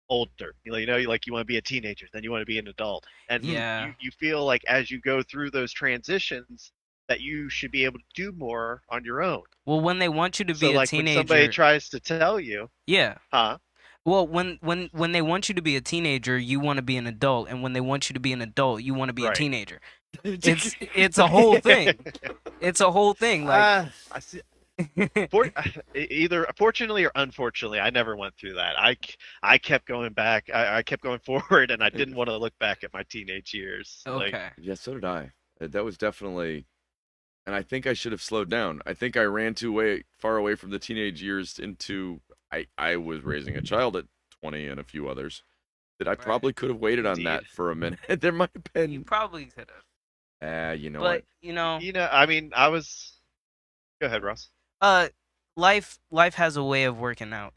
older. You want to be a teenager, then you want to be an adult, and Yeah. you feel like as you go through those transitions that you should be able to do more on your own. Well, when they want you to So be a like when somebody teenager, tries to tell you, yeah. huh? Well, when they want you to be a teenager, you want to be an adult, and when they want you to be an adult, you want to be a Right. teenager. It's a whole thing. It's a whole thing. Like, I see. Either fortunately or unfortunately, I never went through that. I kept going back. I kept going forward, and I didn't want to look back at my teenage years. Like, okay. Yeah, so did I. That was definitely, and I think I should have slowed down. I think I ran far away from the teenage years into I was raising a child at 20 and a few others that I Right. probably could have waited on that Indeed. for a minute. There might have You been, probably could have, you know but what? I mean, I was. Go ahead, Ross. uh, life has a way of working out.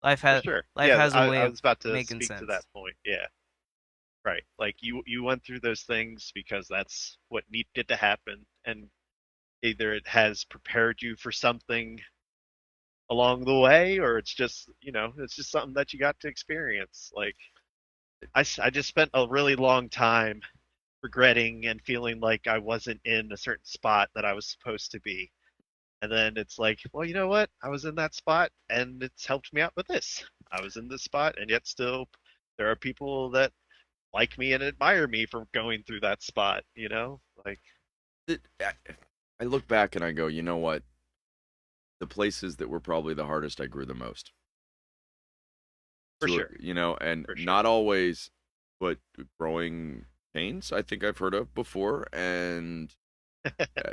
Life For has sure. life Yeah, has a way I of was about to making speak to sense. that point. Yeah. Right. Like you went through those things because that's what needed to happen, and either it has prepared you for something along the way, or it's just something that you got to experience. Like I just spent a really long time regretting and feeling like I wasn't in a certain spot that I was supposed to be. And then it's like, well, you know what? I was in that spot and it's helped me out with this. I was in this spot and yet still there are people that like me and admire me for going through that spot, you know? Like, I look back and I go, you know what? The places that were probably the hardest, I grew the most. for sure. And For sure. not always, but growing pains, I think I've heard of before. And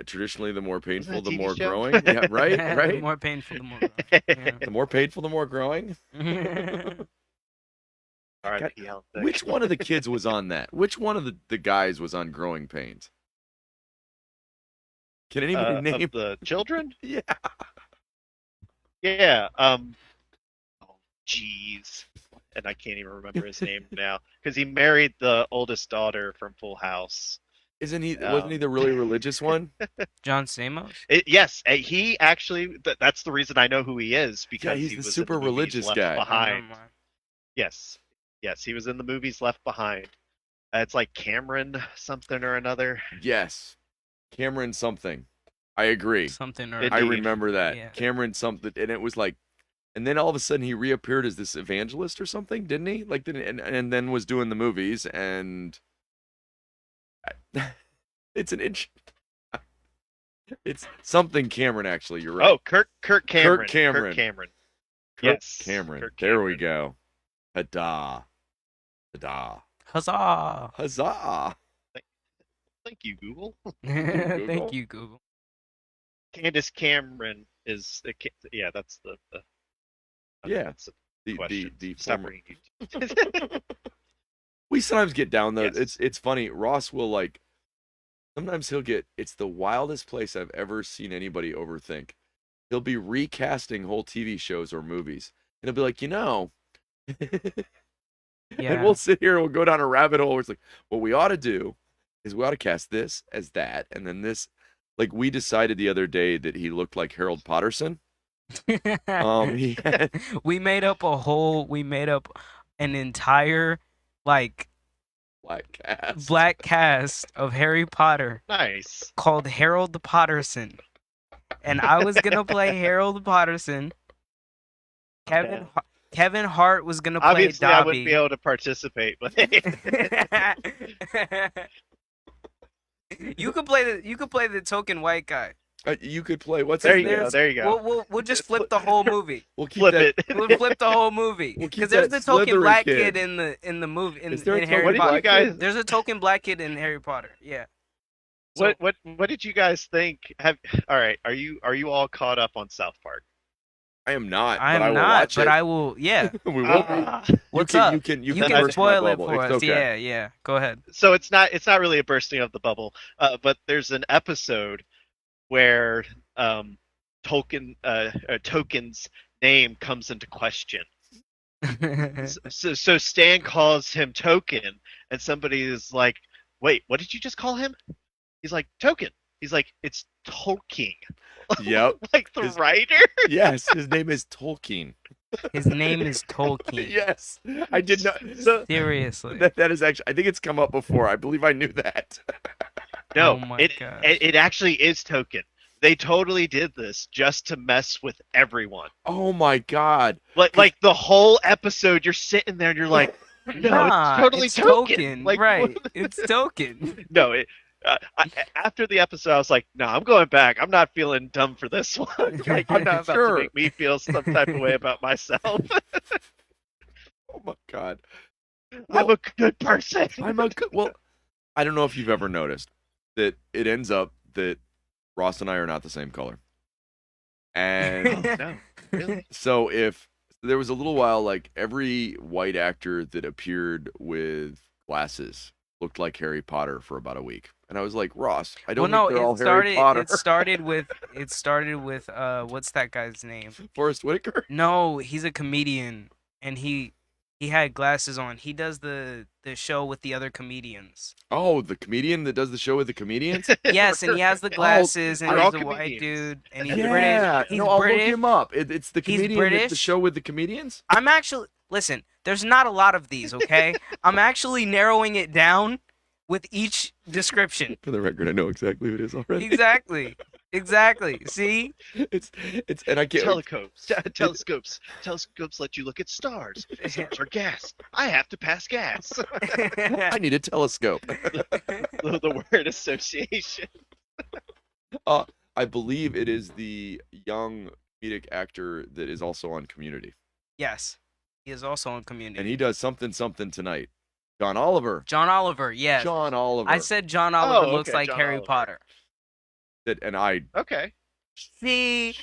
traditionally, the more Wasn't painful, that a the TV more show? growing. Yeah, right, The right. more painful, the more. The more painful, the more growing. Yeah. God, R.I.P. Alan Thicke. which one of the kids was on that? Which one of the guys was on Growing Pains? Can anybody Of name? the children? Yeah. Yeah. Oh, jeez. And I can't even remember his name now because he married the oldest daughter from Full House. Isn't he? Wasn't he the really religious one? John Stamos. Yes, he actually. That's the reason I know who he is Yeah, because he's he the was in the super movies religious Left guy. Oh, never Behind. mind. Yes, yes, he was in the movies Left Behind. It's like Cameron something or another. Yes, Cameron something. I agree. Something or I Indeed. remember that Yeah. Cameron something, and it was like, and then all of a sudden he reappeared as this evangelist or something, didn't he? Like, and then was doing the movies, and it's an inch. It's something Cameron, actually. You're right. Oh, Kirk Cameron. Kirk Cameron. Kirk Cameron. Kirk Yes, Cameron. Kirk There we Cameron. go. Hada. Hada. Huzzah! Huzzah. Thank you, Google. Thank Google? you, Google. Candace Cameron is yeah. That's the Yeah. that's The question. the Stop former. reading YouTube. We sometimes get down though. Yes. It's funny. Ross will like. Sometimes he'll get. It's the wildest place I've ever seen anybody overthink. He'll be recasting whole TV shows or movies, and he'll be like, and Yeah. we'll sit here and we'll go down a rabbit hole where it's like, what we ought to do is we ought to cast this as that, and then this. Like we decided the other day that he looked like Harold Potterson. He had, We made up an entire like black cast of Harry Potter Nice. called Harold Potterson. And I was gonna play Harold Potterson. Okay. Kevin Hart was gonna play Obviously, I wouldn't Dobby. be able to participate, but You could play the token white guy. You could play. What's There his you name? go. There you go. We'll just flip the whole movie. We'll keep Flip that. it. We'll flip the whole movie. We'll keep Because there's that the token Slytherin black kid. kid in the movie Is there a in token Harry What did Potter. you guys? There's a token black kid in Harry Potter. Yeah. So, What did you guys think? All right. Are you all caught up on South Park? I am not, I but I am will not, watch but it. I will. Yeah. We will be. Ah. What's you can, up? You can. You You can can burst my spoil it bubble. for It's us. okay. Yeah, yeah. Go ahead. So it's not really a bursting of the bubble, but there's an episode where Token's name comes into question. So Stan calls him Token, and somebody is like, "Wait, what did you just call him?" He's like, "Token." He's like, "It's Tolkien." Yep. Like the His- writer. Yes, his name is Tolkien. His name is Tolkien. Yes, I did not. So, Seriously. That is actually. I think it's come up before. I believe I knew that. no, Oh my it gosh. it actually is Token. They totally did this just to mess with everyone. Oh my god. Like the whole episode, you're sitting there and you're like, no, Nah, it's totally it's Token. Like, right. It's Token. No, after the episode, I was like, no, I'm going back. I'm not feeling dumb for this one. Like, you're not about Sure. to make me feel some type of way about myself. Oh my god. I'm a good person. Well, I don't know if you've ever noticed that it ends up that Ross and I are not the same color. And No, really? so if there was a little while, like every white actor that appeared with glasses looked like Harry Potter for about a week. And I was like, Ross, I don't think they're all Harry Potter. It started with what's that guy's name? Forrest Whitaker? No, he's a comedian and he had glasses on. He does the show with the other comedians. Oh, the comedian that does the show with the comedians? Yes, and he has the glasses and they're all he's a white comedians. dude and he's Yeah. British. He's No, I'll British. look him up. It's the He's comedian that's the British. show with the comedians? I'm actually listen, there's not a lot of these, okay? I'm actually narrowing it down with each description. For the record, I know exactly who it is already. Exactly. Exactly. See? It's and I can't. Telescopes let you look at stars. Stars are gas. I have to pass gas. I need a telescope. The word association. I believe it is the young comedic actor that is also on Community, Yes. He is also on Community. and he does something tonight. John Oliver. John Oliver, yes. John Oliver. I said John Oliver Oh, looks okay, like John Harry Oliver. Potter. and I Okay. See,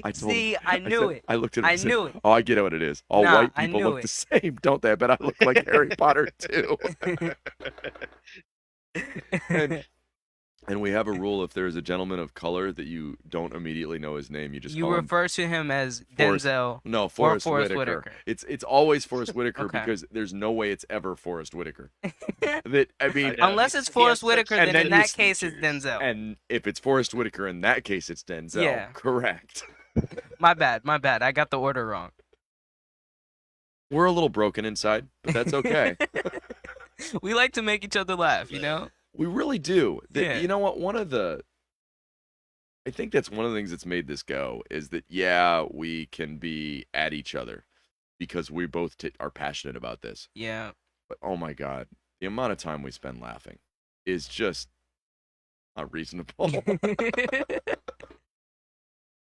I told him. I knew said- it. I looked at him I and said, knew it. Oh, I get what it is. All Nah, white I people knew look it. the same, don't they? I bet I look like Harry Potter too. And we have a rule: if there is a gentleman of color that you don't immediately know his name, you just You call him. refer to him as Forrest- Denzel. No, Forrest Forrest Whitaker. Whitaker. It's always Forrest Whitaker Okay. because there's no way it's ever Forrest Whitaker. That I mean, Yeah. Unless it's He has Forrest such- Whitaker, And then then in you that s- case it's Denzel. and if it's Forrest Whitaker, in that case it's Denzel. Yeah. Correct. My bad. I got the order wrong. We're a little broken inside, but that's okay. We like to make each other laugh, you know? We really do. Yeah. You know what? I think that's one of the things that's made this go is that, yeah, we can be at each other because we both are passionate about this. Yeah. But oh my God, the amount of time we spend laughing is just not reasonable.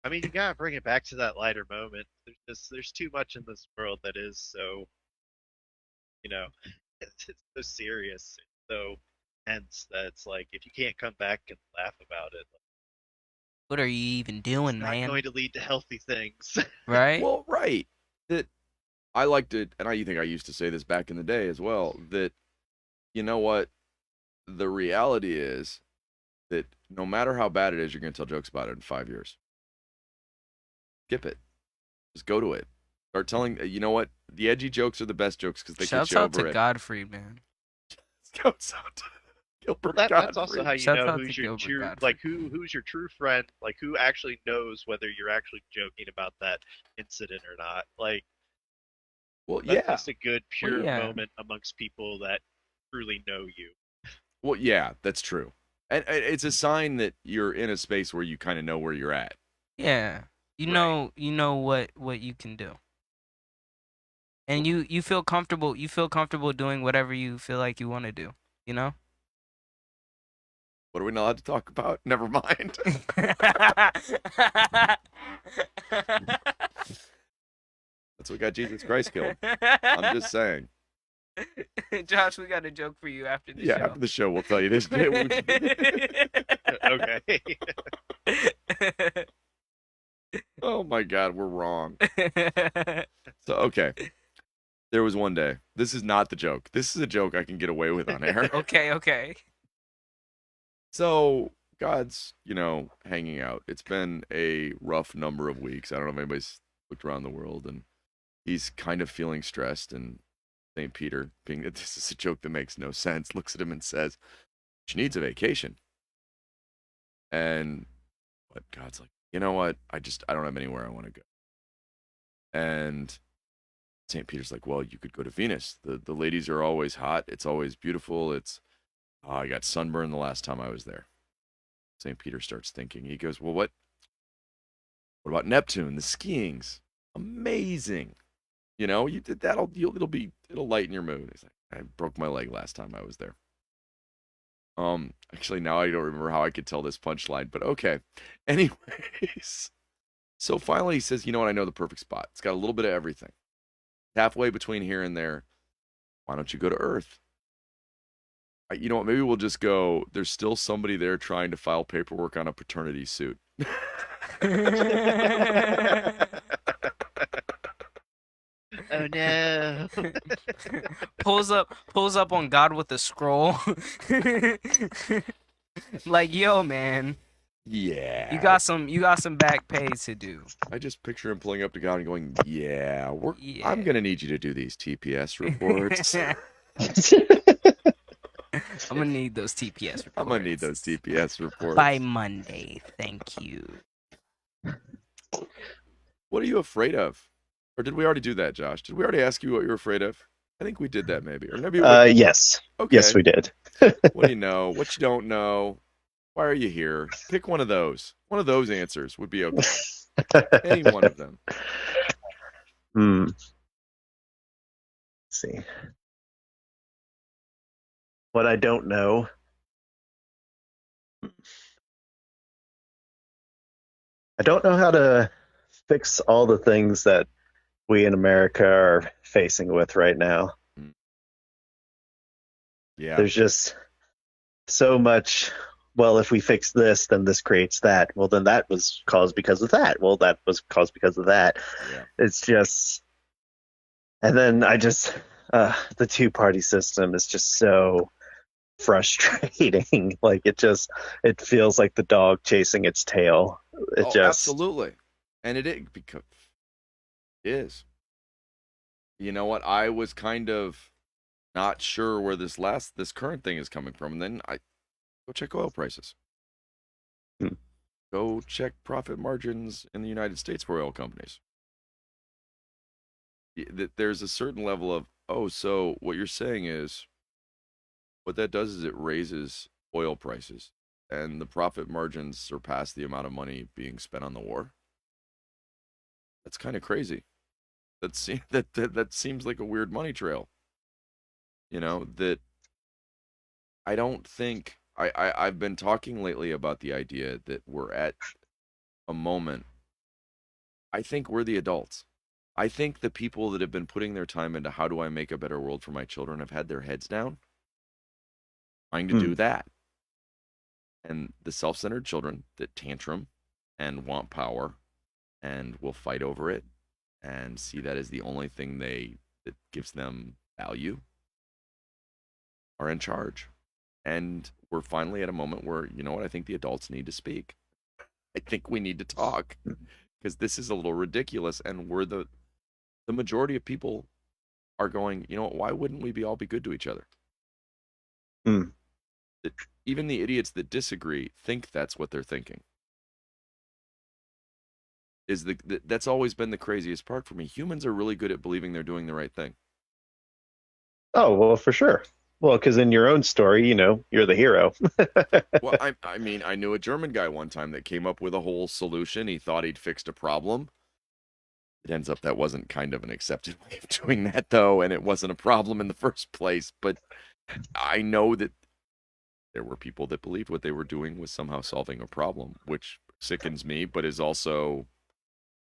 I mean, you gotta bring it back to that lighter moment. There's too much in this world that is so, it's so serious, so tense that it's like if you can't come back and laugh about it, What are you even doing, it's not man? going to lead to healthy things. Right? Well, right. That I liked it, and I think I used to say this back in the day as well, that, you know what? The reality is that no matter how bad it is, you're going to tell jokes about it in 5 years. Skip it. Just go to it. Start telling, you know what? The edgy jokes are the best jokes because they Shouts get you out over to it. Godfrey, man. Shouts out to Gilbert That's also Gottfried. how you Shouts know out to who's your Gilbert true, Gottfried. like who's your true friend, like who actually knows whether you're actually joking about that incident or not. Like Well, that's yeah. just a good pure yeah. moment amongst people that truly know you. Well, yeah, that's true. And it's a sign that you're in a space where you kind of know where you're at. Yeah. You Right. know what you can do. And you feel comfortable doing whatever you feel like you want to do, you know? What are we not allowed to talk about? Never mind. That's what got Jesus Christ killed. I'm just saying. Josh, we got a joke for you after the Yeah, show. after the show, we'll tell you this. Okay. Oh my God, we're wrong. So, okay. There was one day. This is not the joke. This is a joke I can get away with on air. Okay. So, God's, hanging out. It's been a rough number of weeks. I don't know if anybody's looked around the world, and he's kind of feeling stressed. And St. Peter, being that this is a joke that makes no sense, looks at him and says, she needs a vacation. But God's like, you know what? I don't have anywhere I want to go. And St. Peter's like, well, you could go to Venus. The ladies are always hot. It's always beautiful. I got sunburned the last time I was there. St. Peter starts thinking. He goes, well, what about Neptune? The skiing's amazing. You did that. It'll lighten your mood. He's like, I broke my leg last time I was there. Actually, now I don't remember how I could tell this punchline, but okay. Anyways, so finally he says, you know what? I know the perfect spot. It's got a little bit of everything. Halfway between here and there. Why don't you go to Earth? You know what? Maybe we'll just go. There's still somebody there trying to file paperwork on a paternity suit. Oh no. pulls up on God with a scroll. Like, yo, man, Yeah. you got some back pay to do. I just picture him pulling up to God and going, yeah, Yeah. I'm going to need you to do these TPS reports. I'm gonna need those TPS reports. I'm going to need those TPS reports. by Monday. Thank you. What are you afraid of? Or did we already do that, Josh? Did we already ask you what you're afraid of? I think we did that maybe. Or maybe Yes. Okay. Yes, we did. What do you know? What you don't know? Why are you here? Pick one of those. One of those answers would be okay. Any one of them. Let's see. What I don't know. I don't know how to fix all the things that we in America are facing with right now. Yeah. There's just so much. Well, if we fix this, then this creates that. Well, then that was caused because of that. Well, that was caused because of that. Yeah. It's just, and then the two-party system is just so frustrating. Like it feels like the dog chasing its tail. Absolutely. And because it is. You know what? I was kind of not sure where this current thing is coming from. And then I go check oil prices. Go check profit margins in the United States for oil companies. There's a certain level of, so what you're saying is, what that does is it raises oil prices, and the profit margins surpass the amount of money being spent on the war. That's kind of crazy. That seems like a weird money trail. That I don't think I've been talking lately about the idea that we're at a moment. I think we're the adults. I think the people that have been putting their time into how do I make a better world for my children have had their heads down trying to do that. And the self-centered children that tantrum and want power and will fight over it and see that as the only thing that gives them value are in charge. And we're finally at a moment where, you know what, I think the adults need to speak. I think we need to talk because this is a little ridiculous, and we're the majority of people are going, you know what, why wouldn't we all be good to each other? Even the idiots that disagree think that's what they're thinking. That's always been the craziest part for me. Humans are really good at believing they're doing the right thing. Oh, well, for sure. Well, because in your own story, you're the hero. Well, I mean, I knew a German guy one time that came up with a whole solution. He thought he'd fixed a problem. It ends up that wasn't kind of an accepted way of doing that, though, and it wasn't a problem in the first place. But I know that there were people that believed what they were doing was somehow solving a problem, which sickens me, but is also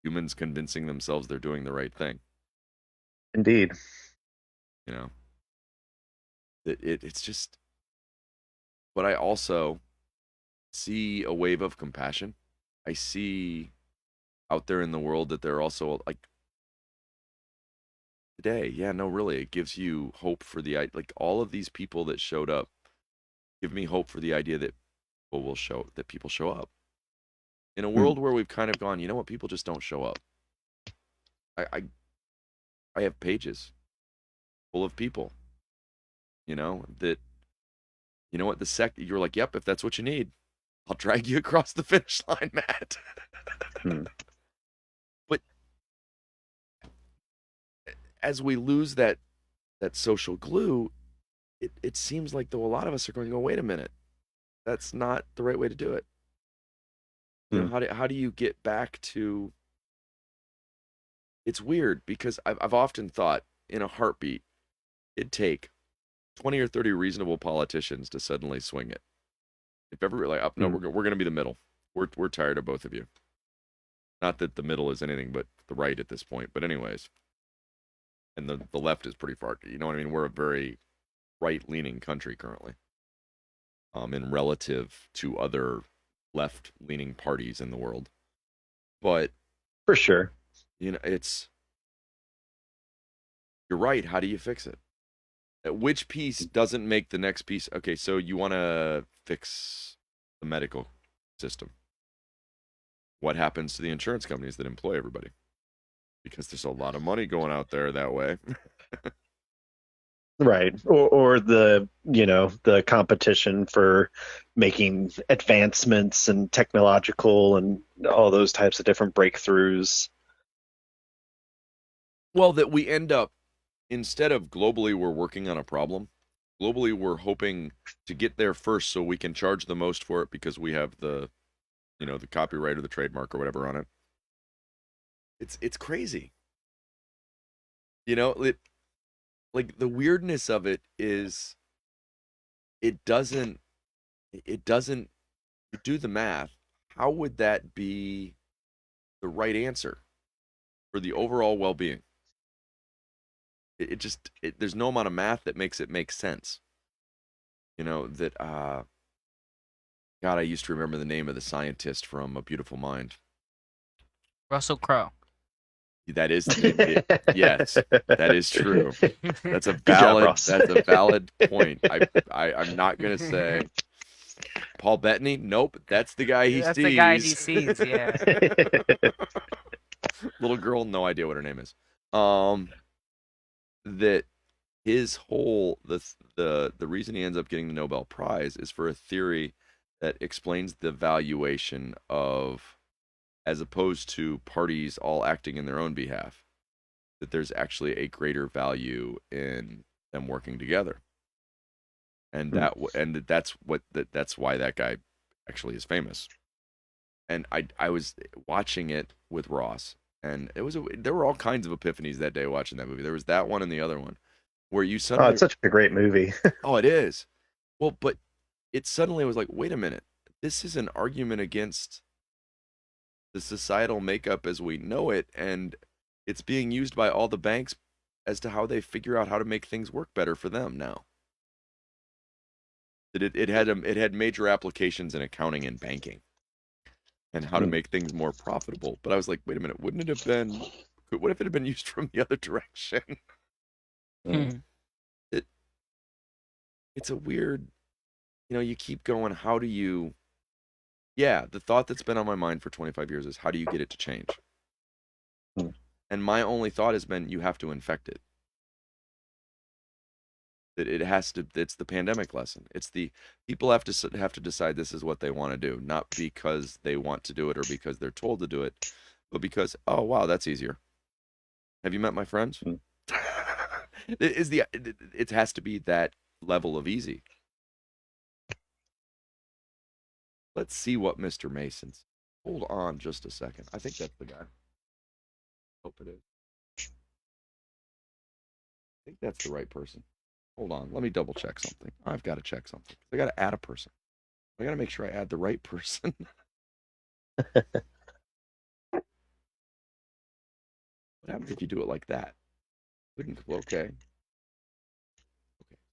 humans convincing themselves they're doing the right thing. Indeed. You know, it's just. But I also see a wave of compassion. I see out there in the world that they're also like today. Yeah, no, really, it gives you hope for the like all of these people that showed up give me hope for the idea that people show up in a world where we've kind of gone. You know what? People just don't show up. I I have pages full of people. You know that. You know what? You're like, yep. If that's what you need, I'll drag you across the finish line, Matt. But as we lose that social glue, it seems like though a lot of us are going to go, wait a minute, that's not the right way to do it. You know, how do you get back to? It's weird because I've often thought in a heartbeat it'd take 20 or 30 reasonable politicians to suddenly swing it. If ever like, no, we're going to be the middle. We're tired of both of you. Not that the middle is anything but the right at this point, but anyways. And the left is pretty far. You know what I mean? We're a very right-leaning country currently. In relative to other left-leaning parties in the world. But for sure, you know, you're right. How do you fix it? Which piece doesn't make the next piece? Okay, so you want to fix the medical system. What happens to the insurance companies that employ everybody? Because there's a lot of money going out there that way. Right. Or the, the competition for making advancements and technological and all those types of different breakthroughs. Well, that we end up, instead of globally we're working on a problem, globally we're hoping to get there first so we can charge the most for it because we have the copyright or the trademark or whatever on it. It's crazy. Like the weirdness of it is it doesn't you do the math. How would that be the right answer for the overall well-being? There's no amount of math that makes it make sense. God, I used to remember the name of the scientist from A Beautiful Mind. Russell Crowe. That is yes, that is true. That's a job, valid point. I'm not gonna say Paul Bettany. Nope, that's the guy he sees. That's the guy he sees. Yeah. Little girl, no idea what her name is. That his whole the reason he ends up getting the Nobel Prize is for a theory that explains the valuation of, as opposed to parties all acting in their own behalf, that there's actually a greater value in them working together, and that's why that guy actually is famous. And I was watching it with Ross, and there were all kinds of epiphanies that day watching that movie. There was that one and the other one where you suddenly, it's such a great movie. Oh, it is. Well, but it suddenly was like, wait a minute, this is an argument against the societal makeup as we know it, and it's being used by all the banks as to how they figure out how to make things work better for them now. That it had major applications in accounting and banking, and how to make things more profitable. But I was like, wait a minute, what if it had been used from the other direction? It's a weird, you keep going, how do you? Yeah, the thought that's been on my mind for 25 years is how do you get it to change? And my only thought has been you have to infect it. That it's the pandemic lesson. It's the people have to decide this is what they want to do, not because they want to do it or because they're told to do it, but because, oh wow, that's easier. Have you met my friends? It has to be that level of easy. Let's see what Mr. Mason's. Hold on just a second. I think that's the guy. Hope it is. I think that's the right person. Hold on. Let me double check something. I've got to check something. I got to add a person. I got to make sure I add the right person. What happens if you do it like that? Okay. Okay.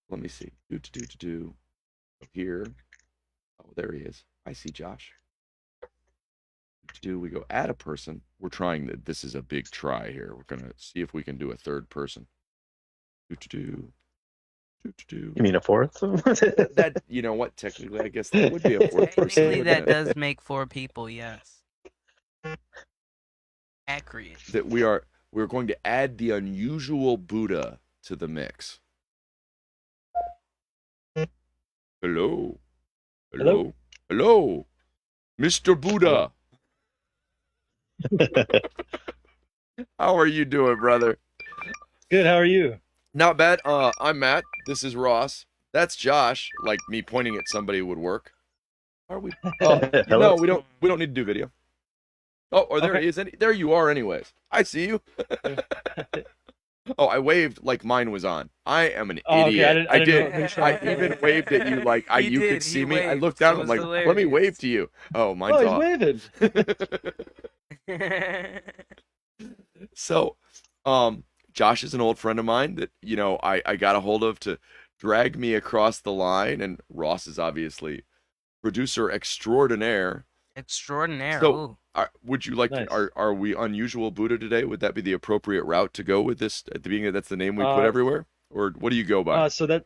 Let me see. Do. Here. Oh, there he is. I see Josh. We go add a person. We're trying that. This is a big try here. We're gonna see if we can do a third person. Do. You mean a fourth? That, you know what? Technically, I guess that would be a fourth person. Technically, that wouldn't it? does make 4 people. Yes. Accurate. That we're going to add the unusual Buddha to the mix. Hello. Mr. Buddha. How are you doing, brother? Good. How are you? Not bad. I'm Matt. This is Ross. That's Josh. Like me pointing at somebody would work. Are we? Oh, no, Hello. we don't need to do video. Oh, or there Okay. he is. There you are. Anyways, I see you. Oh, I waved like mine was on. I am an Oh, okay. idiot. I didn't know. Make sure I even waved at you like He you did, could see he me. I waved. looked down. It I'm was like, let me wave hilarious. to you. Oh, mine's Oh, off. he's waving. So, Josh is an old friend of mine that, I got a hold of to drag me across the line, and Ross is obviously producer extraordinaire. Extraordinaire. So, Ooh. would you like Nice. are we Unusual Buddha today? Would that be the appropriate route to go with this at the beginning? That's the name we put everywhere? Or what do you go by? So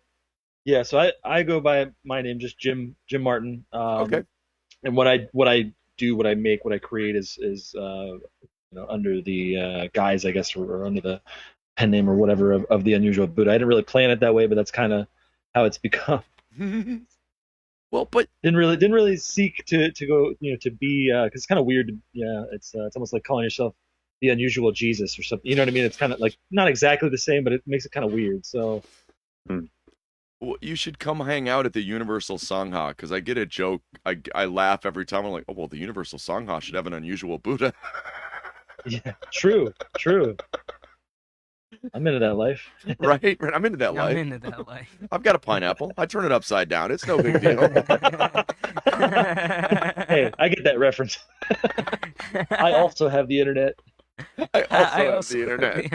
I go by my name, just Jim Martin. Okay. And what I do, what I make, what I create is under the guise, I guess, or under the pen name or whatever of the Unusual Buddha. I didn't really plan it that way, but that's kind of how it's become. Well, but Didn't really seek to go, to be, because it's kind of weird. It's almost like calling yourself the unusual Jesus or something. You know what I mean? It's kind of like not exactly the same, but it makes it kind of weird. So well, you should come hang out at the Universal Sangha, because I get a joke. I laugh every time. I'm like, oh, well, the Universal Sangha should have an Unusual Buddha. yeah, true. I'm into that life. Right? I'm into that I'm life. into that life. I've got a pineapple. I turn it upside down. It's no big deal. Hey, I get that reference. I also have the internet. I also have also the have internet.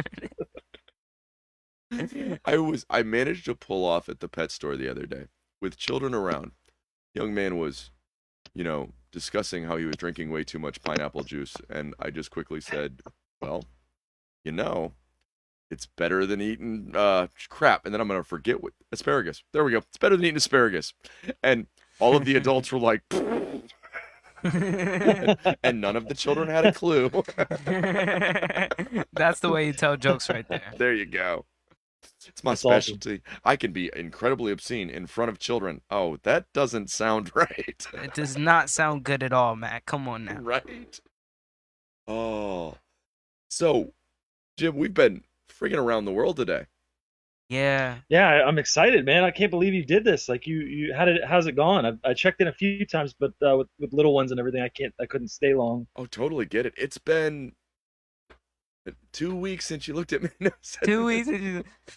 internet. I managed to pull off at the pet store the other day with children around. Young man was, discussing how he was drinking way too much pineapple juice, and I just quickly said, well, it's better than eating crap. And then I'm gonna forget what asparagus. There we go. It's better than eating asparagus. And all of the adults were like, and none of the children had a clue. That's the way you tell jokes right there. There you go. It's my That's awesome. specialty. I can be incredibly obscene in front of children. Oh, that doesn't sound right. It does not sound good at all, Matt. Come on now. Right? Oh. So, Jim, we've been freaking around the world today. Yeah. Yeah, I'm excited, man. I can't believe you did this. Like how's it gone? I checked in a few times, but with little ones and everything, I couldn't stay long. Oh, totally get it. It's been 2 weeks since you looked at me. No, 2 weeks.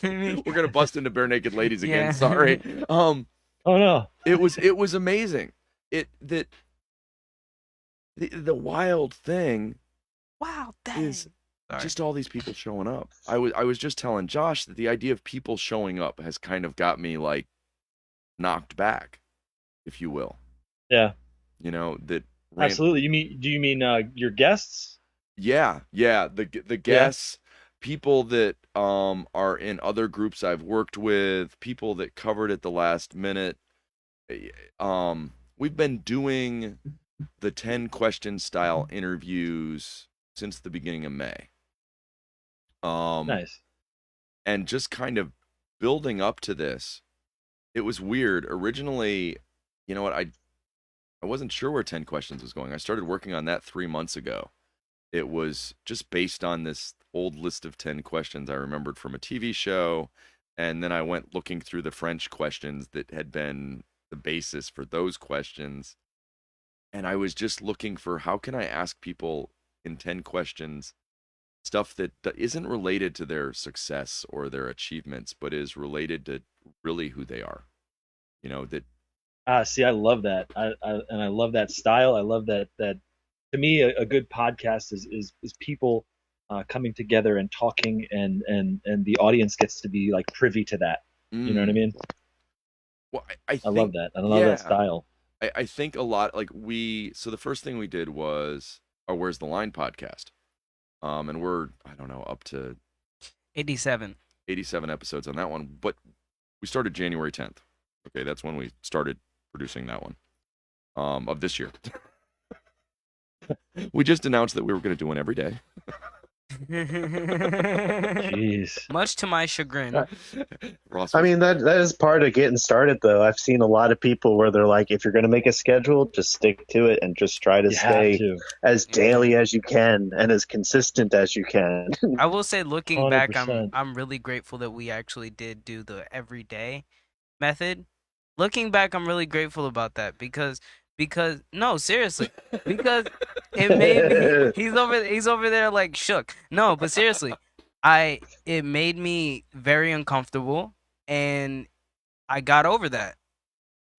We're gonna bust into bare naked ladies again. Yeah. Sorry. Oh no. It was amazing. The wild thing Wow. Dang. is Sorry. just all these people showing up. I was just telling Josh that the idea of people showing up has kind of got me like knocked back, if you will. Yeah. That Absolutely. Do you mean your guests? Yeah, the guests, people that are in other groups I've worked with, people that covered at the last minute. We've been doing the 10 question style interviews since the beginning of May. Nice. And just kind of building up to this. It was weird. Originally, you know what, I wasn't sure where 10 questions was going. I started working on that 3 months ago. It was just based on this old list of 10 questions I remembered from a TV show. And then I went looking through the French questions that had been the basis for those questions. And I was just looking for how can I ask people in 10 questions stuff that isn't related to their success or their achievements, but is related to really who they are. That See, I love that. And I love that style. I love that. To me, a good podcast is people coming together and talking, and the audience gets to be like privy to that. You know what I mean? Well, I love that. I love that style. I think a lot like so the first thing we did was our Where's the Line podcast. And we're, I don't know, up to 87 episodes on that one, but we started January 10th. Okay, that's when we started producing that one of this year. We just announced that we were going to do one every day. Jeez. Much to my chagrin. Ross I mean, that is part of getting started, though. I've seen a lot of people where they're like, if you're going to make a schedule, just stick to it and just try to stay as daily as you can and as consistent as you can. I will say, looking back, 100%. I'm really grateful that we actually did do the everyday method. Looking back, I'm really grateful about that because no, seriously, because it made me. He's over there like shook. No, but seriously, it made me very uncomfortable, and I got over that,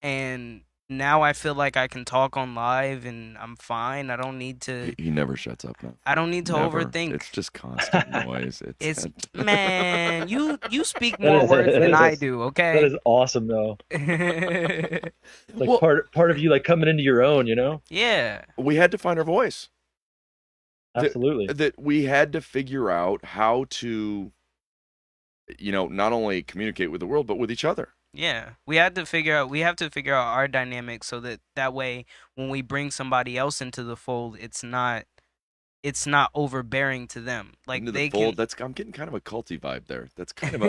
and now I feel like I can talk on live and I'm fine. I don't need to. He never shuts up now. I don't need to Never. overthink. It's just constant noise. It's man, you speak more words than I do. That Okay. is awesome, though. Like Well- part of you like coming into your own, you know? Yeah. We had to find our voice. Absolutely. That we had to figure out how to, not only communicate with the world, but with each other. Yeah, we have to figure out our dynamic so that way when we bring somebody else into the fold, it's not overbearing to them. Like Into they the fold. can. I'm getting kind of a culty vibe there. That's kind of a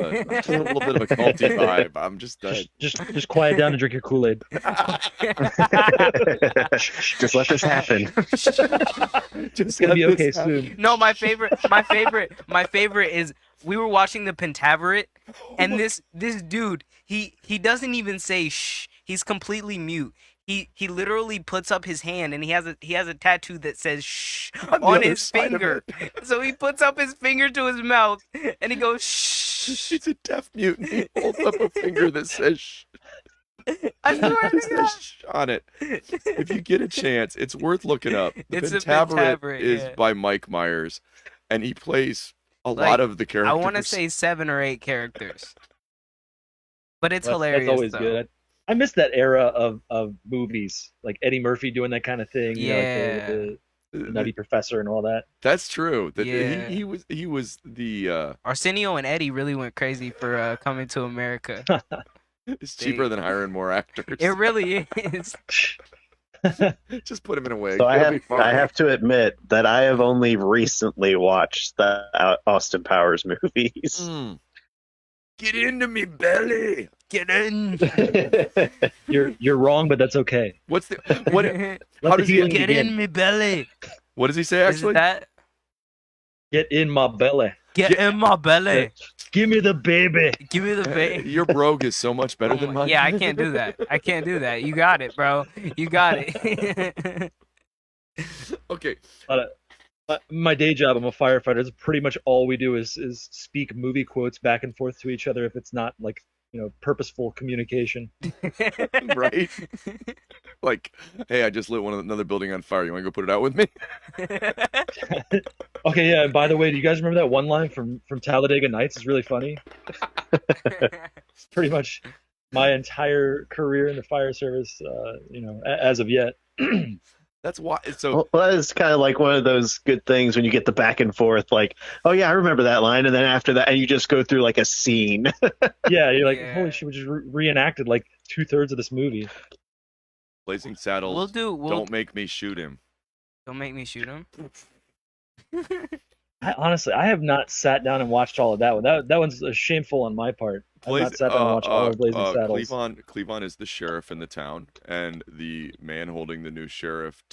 little bit of a culty vibe. I'm just Just quiet down and drink your Kool-Aid. Just let this happen. It's gonna be okay soon. No, my favorite is we were watching the Pentaveret, and this dude, he doesn't even say shh. He's completely mute. He literally puts up his hand, and he has a tattoo that says shh On the on other his side of finger. So he puts up his finger to his mouth, and he goes shh. He's a deaf mute. And he holds up a finger that says shh. I swear It to says shh on it. If you get a chance, it's worth looking up. The It's a Pentaveret Pentaveret, is yeah. by Mike Myers, and he plays a Like, lot of the I characters. want to say 7 or 8 characters, but it's That's hilarious. always though. good. I miss that era of movies, like Eddie Murphy doing that kind of thing. You know, like the Nutty Professor and all that. That's true. That Yeah. he was the Arsenio and Eddie really went crazy for Coming to America. it's cheaper than hiring more actors. It really is. Just put him in a wig. So I He'll be fine. have to admit that I have only recently watched the Austin Powers movies. Mm. Get into me belly. Get in. You're wrong, but that's okay. What's the what? Let How the does he healing Get begin. in me belly. What does he say Is it actually? that? Get in my belly. Get in my belly. Give me the baby. Give me the baby. Your brogue is so much better than mine. Yeah, I can't do that. I can't do that. You got it, bro. You got it. Okay. My day job, I'm a firefighter. It's pretty much all we do is speak movie quotes back and forth to each other if it's not like, purposeful communication. Right? Like, hey, I just lit another building on fire. You want to go put it out with me? Okay, yeah, and by the way, do you guys remember that one line from Talladega Nights? It's really funny. It's pretty much my entire career in the fire service, as of yet. That's why. So Well, it's kind of like one of those good things when you get the back and forth, like, oh yeah, I remember that line, and then after that, and you just go through like a scene. Yeah, you're like, Yeah. holy shit, we just reenacted like 2/3 of this movie. Blazing Saddles. We'll Don't make me shoot him. don't make me shoot him. I have not sat down and watched all of that one. That one's shameful on my part. I've not sat down and watched all of Blazing Saddles. Cleavon is the sheriff in the town, and the man holding the new sheriff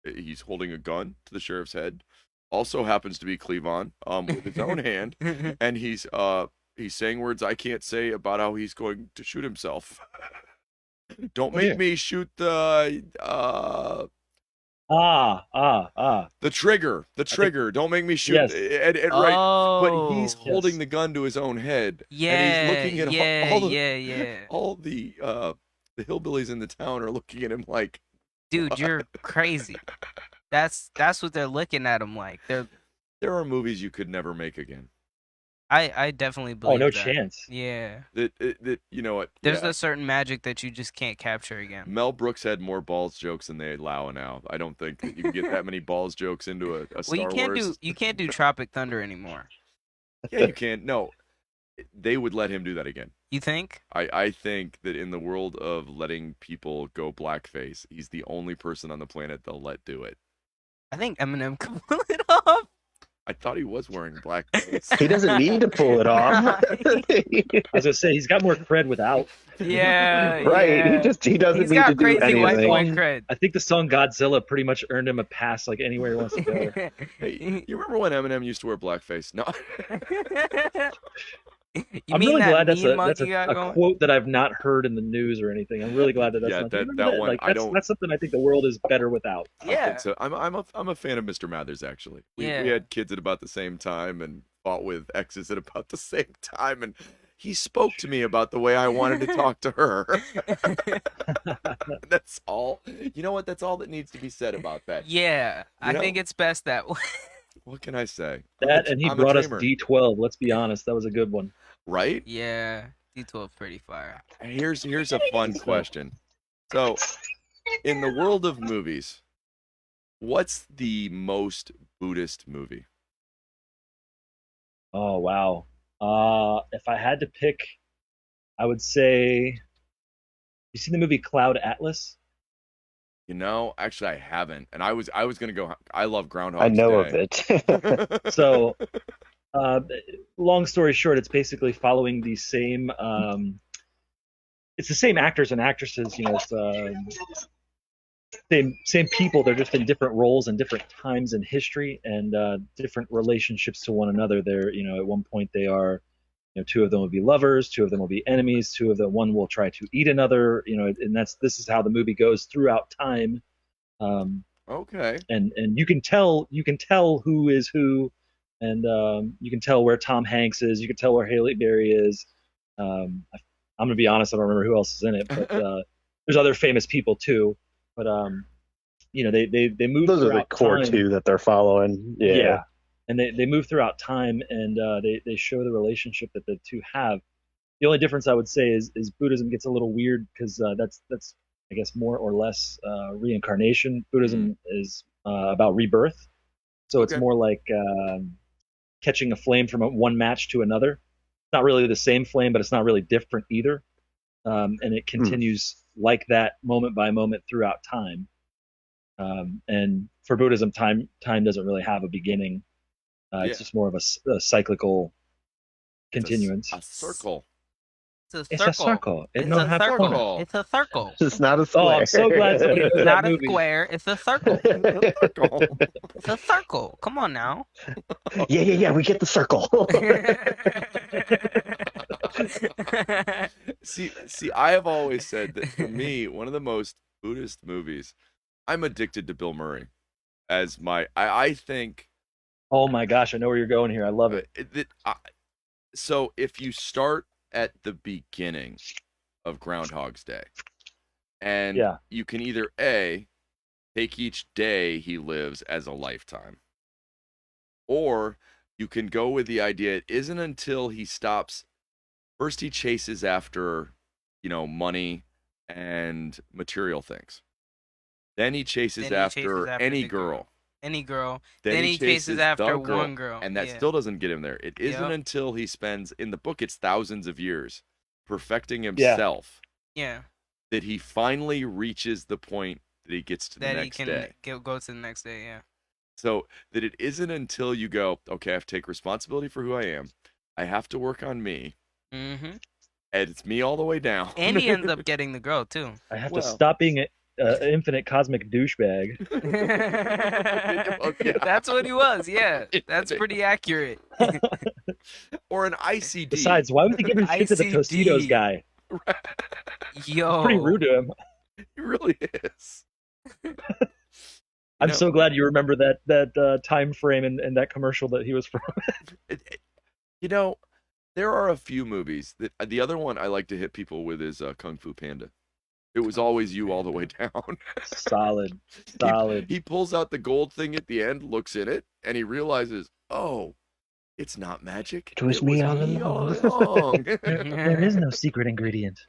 he's holding a gun to the sheriff's head. Also happens to be Cleavon, with his own hand, and he's saying words I can't say about how he's going to shoot himself. Don't make yeah. me shoot the The trigger. Don't make me shoot. Yes. And right, but he's Oh. holding Yes. the gun to his own head, and Yeah, he's looking at yeah, all the yeah. all the hillbillies in the town are looking at him like, Dude, what? you're crazy. That's what they're looking at him like. There are movies you could never make again. I definitely Oh, believe no that. chance. Yeah. That you know what? There's Yeah. a certain magic that you just can't capture again. Mel Brooks had more balls jokes than they allow now. I don't think that you can get that many balls jokes into a Well, Star Wars. you can't do Tropic Thunder anymore. Yeah, you can. No, they would let him do that again. You think? I think that in the world of letting people go blackface, he's the only person on the planet they'll let do it. I think Eminem could pull it off. I thought he was wearing blackface. He doesn't need to pull it off. I was gonna say he's got more cred without. Yeah, Right. yeah. He doesn't He's need to got do crazy white anything. boy cred. I think the song Godzilla pretty much earned him a pass like anywhere he wants to go. Hey, you remember when Eminem used to wear blackface? No. You I'm mean really that glad that's mean a monkey got a going? quote that I've not heard in the news or anything. I'm really glad that that's Yeah, not. that- Do you remember that one, Like, I that's, don't- that's something I think the world is better without. I don't Yeah. think so. I'm a fan of Mr. Mathers actually. We Yeah. had kids at about the same time and fought with exes at about the same time, and he spoke to me about the way I wanted to talk to her. That's all. You know what? That's all that needs to be said about that. Yeah, I know? think it's best that way. What can I say? That and he I'm a brought us dreamer. D12. Let's be honest, that was a good one. Right? Yeah, D12 pretty fire. Here's a fun question. So, in the world of movies, what's the most Buddhist movie? Oh wow. If I had to pick, I would say. You seen the movie Cloud Atlas? You know, actually, I haven't, and I was gonna go. I love Groundhog I know Day. of it. So, long story short, it's basically following the same. It's the same actors and actresses. You know, it's same people. They're just in different roles and different times in history and different relationships to one another. They're, you know, at one point they are, you know, two of them will be lovers, two of them will be enemies, two of them, one will try to eat another. You know, and this is how the movie goes throughout time. Okay. And you can tell who is who, and you can tell where Tom Hanks is, you can tell where Halle Berry is. I'm gonna be honest, I don't remember who else is in it, but there's other famous people too. But you know, they move Those are the throughout core time. two that they're following. Yeah. And they move throughout time, and they show the relationship that the two have. The only difference I would say is Buddhism gets a little weird because that's I guess more or less reincarnation. Buddhism is about rebirth, so it's Okay. more like catching a flame from one match to another. It's not really the same flame, but it's not really different either, and it continues like that moment by moment throughout time. And for Buddhism, time doesn't really have a beginning. It's Yeah. just more of a cyclical continuance. A circle. It's It's a circle. It It's don't a have circle. corners. It's a circle. It's not a Oh, square. I'm so glad somebody knows It's that not a movie. square. It's a circle. Circle. It's a circle. Come on now. Yeah. We get the circle. See, I have always said that for me, one of the most Buddhist movies, I'm addicted to Bill Murray as my. I think Oh my gosh, I know where you're going here. I love it. So if you start at the beginning of Groundhog's Day, and Yeah. you can either A, take each day he lives as a lifetime, or you can go with the idea it isn't until he stops. First, he chases after, money and material things. Then he chases after any the girl. Any girl. Then Then he he chases chases after the girl, one girl. And that Yeah. still doesn't get him there. It isn't Yep. until he spends, in the book, it's thousands of years, perfecting himself Yeah. that he finally reaches the point that he gets to the That he next can day. go to the next day. Yeah. So that it isn't until you go, okay, I have to take responsibility for who I am. I have to work on me. Mm-hmm. And it's me all the way down. And he ends up getting the girl too. I have Well. to stop being an infinite cosmic douchebag. Yeah. That's what he was. Yeah. That's pretty accurate. Or an ICD. Besides, why would they give him shit to the ICD. Tostitos guy? Yo. Pretty rude to him. He really is. I'm so glad you remember that time frame and that commercial that he was from. You know, there are a few movies that the other one I like to hit people with is Kung Fu Panda. It was always you all the way down. Solid, He, solid. he pulls out the gold thing at the end, looks in it, and he realizes, oh, it's not magic. It was me all along. There is no secret ingredient.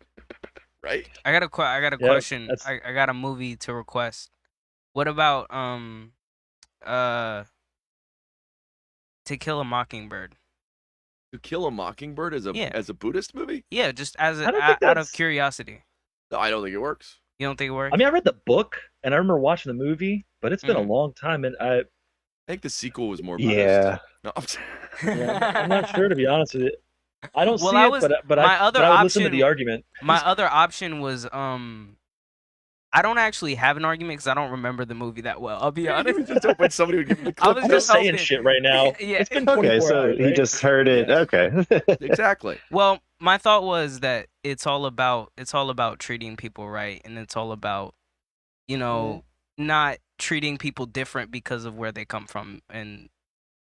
Right? I got a Yeah, question. that's- I got a movie to request. What about To Kill a Mockingbird? To Kill a Mockingbird as Yeah. a Buddhist movie? Yeah, just as I don't think out of that's- curiosity. No, I don't think it works. You don't think it works? I mean, I read the book and I remember watching the movie, but it's been a Mhm. long time, and I think the sequel was more Buddhist. Yeah. No, I'm not sure, to be honest with you. I don't Well, see I it, was- but my other I would listen to option- the argument. My other option was I don't actually have an argument because I don't remember the movie that well. I'll be He honest. was just hoping somebody would give him the I clip. was I'm just just saying hoping. shit right now. Yeah. It's been 24 Okay, so hours, he right? just heard it. Yeah. Okay. Exactly. Well, my thought was that it's all about treating people right, and it's all about, not treating people different because of where they come from, and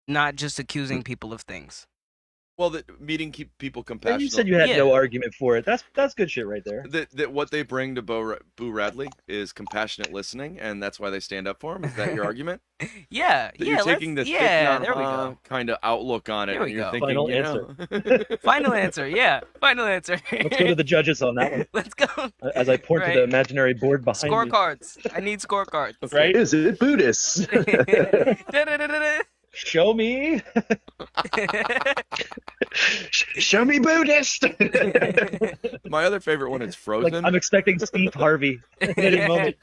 not just accusing people of things. Well, meeting people And compassionate. you said you had Yeah. no argument for it. That's good shit right there. that what they bring to Boo Radley is compassionate listening, and that's why they stand up for him. Is that your argument? Yeah, That you're taking the there we go. kind of outlook on it, There and we you're go. thinking, Final you know, Final answer. Yeah, final answer. Let's go to the judges on that one. Let's go. As I point to Right. the imaginary board behind me. Scorecards. I need scorecards. Right? Is it Buddhist? Show me. Show me Buddhist. My other favorite one is Like, Frozen. I'm expecting Steve Harvey at any moment.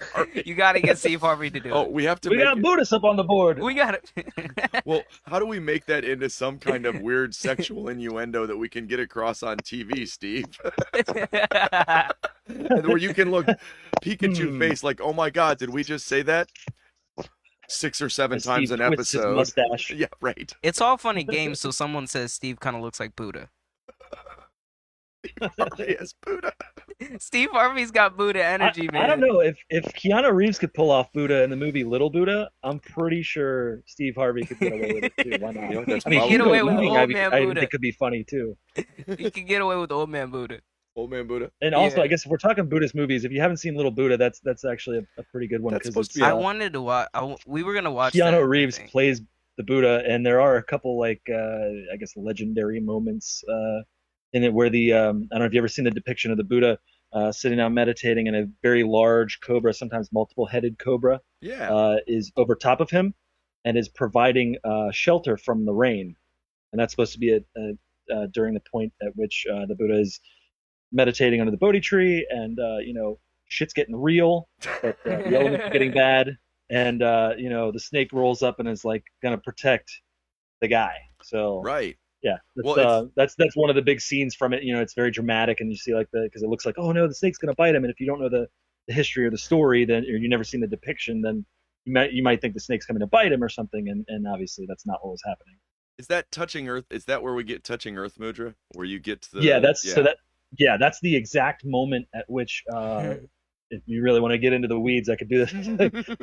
You gotta get Steve Harvey to do Oh, it. we have to We make got it. Buddhists up on the board. We got it. Well, how do we make that into some kind of weird sexual innuendo that we can get across on TV, Steve? And where you can look Pikachu face like, oh my God, did we just say that 6 or 7 As times Steve an twists his episode? mustache. Yeah, right. It's all funny games. So someone says Steve kind of looks like Buddha. Yes, Buddha. Steve Harvey's got Buddha energy, man. I don't know if Keanu Reeves could pull off Buddha in the movie Little Buddha. I'm pretty sure Steve Harvey could get away with it too. Why not? You know, that's I mean, probably get away with Hugo old Weaving, man I Buddha. think could be funny too. You can get away with old man Buddha. Old Man Buddha. And also, Yeah. I guess if we're talking Buddhist movies, if you haven't seen Little Buddha, that's actually a pretty good one. That's 'cause supposed to it's, be I Yeah. wanted to watch. We were gonna watch. Keanu that, I Reeves think. plays the Buddha, and there are a couple like I guess legendary moments in it where the I don't know if you ever seen the depiction of the Buddha sitting out meditating, and a very large cobra, sometimes multiple-headed cobra, Yeah. is over top of him and is providing shelter from the rain, and that's supposed to be during the point at which the Buddha is meditating under the Bodhi tree, and shit's getting real, but the elements are getting bad, and the snake rolls up and is like gonna protect the guy. So Right. yeah, that's, Well, that's one of the big scenes from it. It's very dramatic, and you see because it looks like, oh no, the snake's gonna bite him, and if you don't know the history or the story, then or you never seen the depiction, then you might think the snake's coming to bite him or something, and obviously that's not what was happening. Is that Touching Earth? Is that where we get Touching Earth Mudra? Where you get to the that's the exact moment at which if you really want to get into the weeds, I could do this.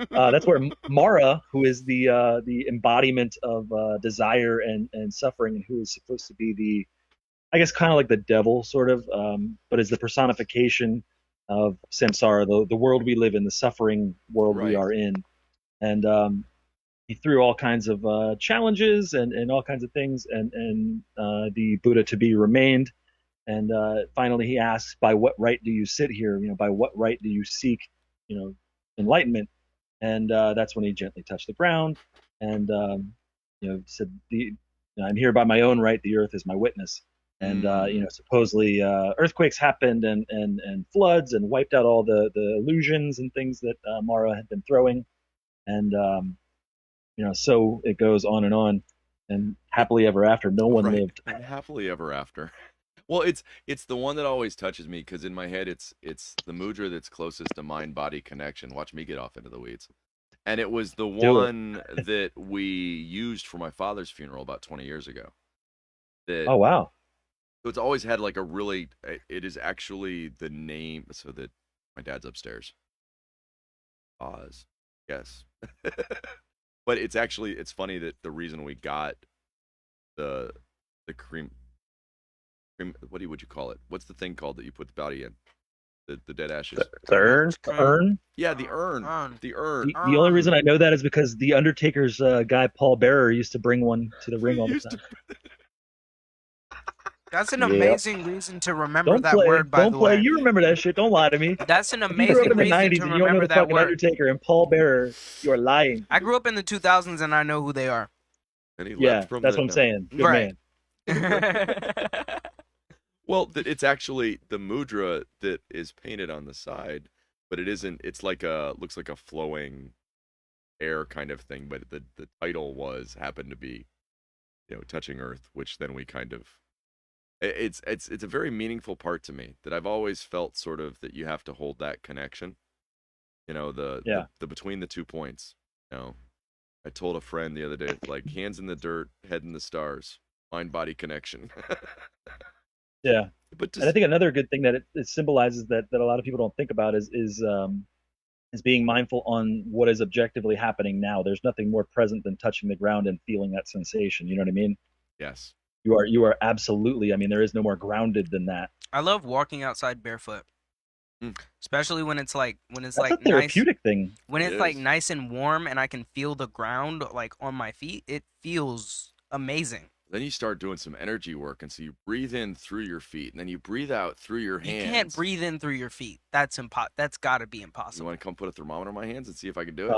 That's where Mara, who is the embodiment of desire and suffering, and who is supposed to be I guess kind of like the devil, sort of, but is the personification of samsara, the world we live in, the suffering world we Right. are in, and he threw all kinds of challenges and all kinds of things, and the Buddha to be remained. And finally, he asks, "By what right do you sit here? By what right do you seek, enlightenment?" And that's when he gently touched the ground, and said, "I'm here by my own right. The earth is my witness." And supposedly earthquakes happened and floods and wiped out all the illusions and things that Mara had been throwing, and so it goes on, and happily ever after, no one Right. lived. And happily ever after. Well, it's the one that always touches me because in my head it's the mudra that's closest to mind-body connection. Watch me get off into the weeds. And it was the Do it. one that we used for my father's funeral about 20 years ago. That Oh wow. So it's always had like a really. It is actually the name. So that my dad's upstairs. Pause. Yes. But it's funny that the reason we got the cream, what would you call it? What's the thing called that you put the bounty in? The dead ashes. The urn? Urn? Yeah, the urn. The urn. The only reason I know that is because the Undertaker's guy Paul Bearer used to bring one to the ring all the Used time. That's an Yep. amazing reason to remember Don't that play, word, by don't the play. way. You remember that shit. Don't lie to me. That's an If you grew up amazing in the reason 90s to and you don't know remember the that fucking word. Undertaker and Paul Bearer, you are lying. I grew up in the 2000s and I know who they are. And he Yeah, left from that's the, what I'm no. saying. Good Right. man. Well, it's actually the mudra that is painted on the side, but it isn't. It's like looks like a flowing air kind of thing. But the title happened to be, touching Earth, which then we kind of. It's a very meaningful part to me that I've always felt sort of that you have to hold that connection. The between the 2 points. I told a friend the other day, like hands in the dirt, head in the stars, mind body connection. Yeah. But And I think another good thing that it symbolizes that a lot of people don't think about is being mindful on what is objectively happening now. There's nothing more present than touching the ground and feeling that sensation. You know what I mean? yes. You are absolutely. I mean, there is no more grounded than that. I love walking outside barefoot. Mm. Especially when it's like That's like a therapeutic thing. when It it's like is. nice and warm and I can feel the ground like on my feet. It feels amazing. Then you start doing some energy work, and so you breathe in through your feet, and then you breathe out through your hands. You can't breathe in through your feet. That's That's got to be You impossible. want to come put a thermometer in my hands and see if I can do it?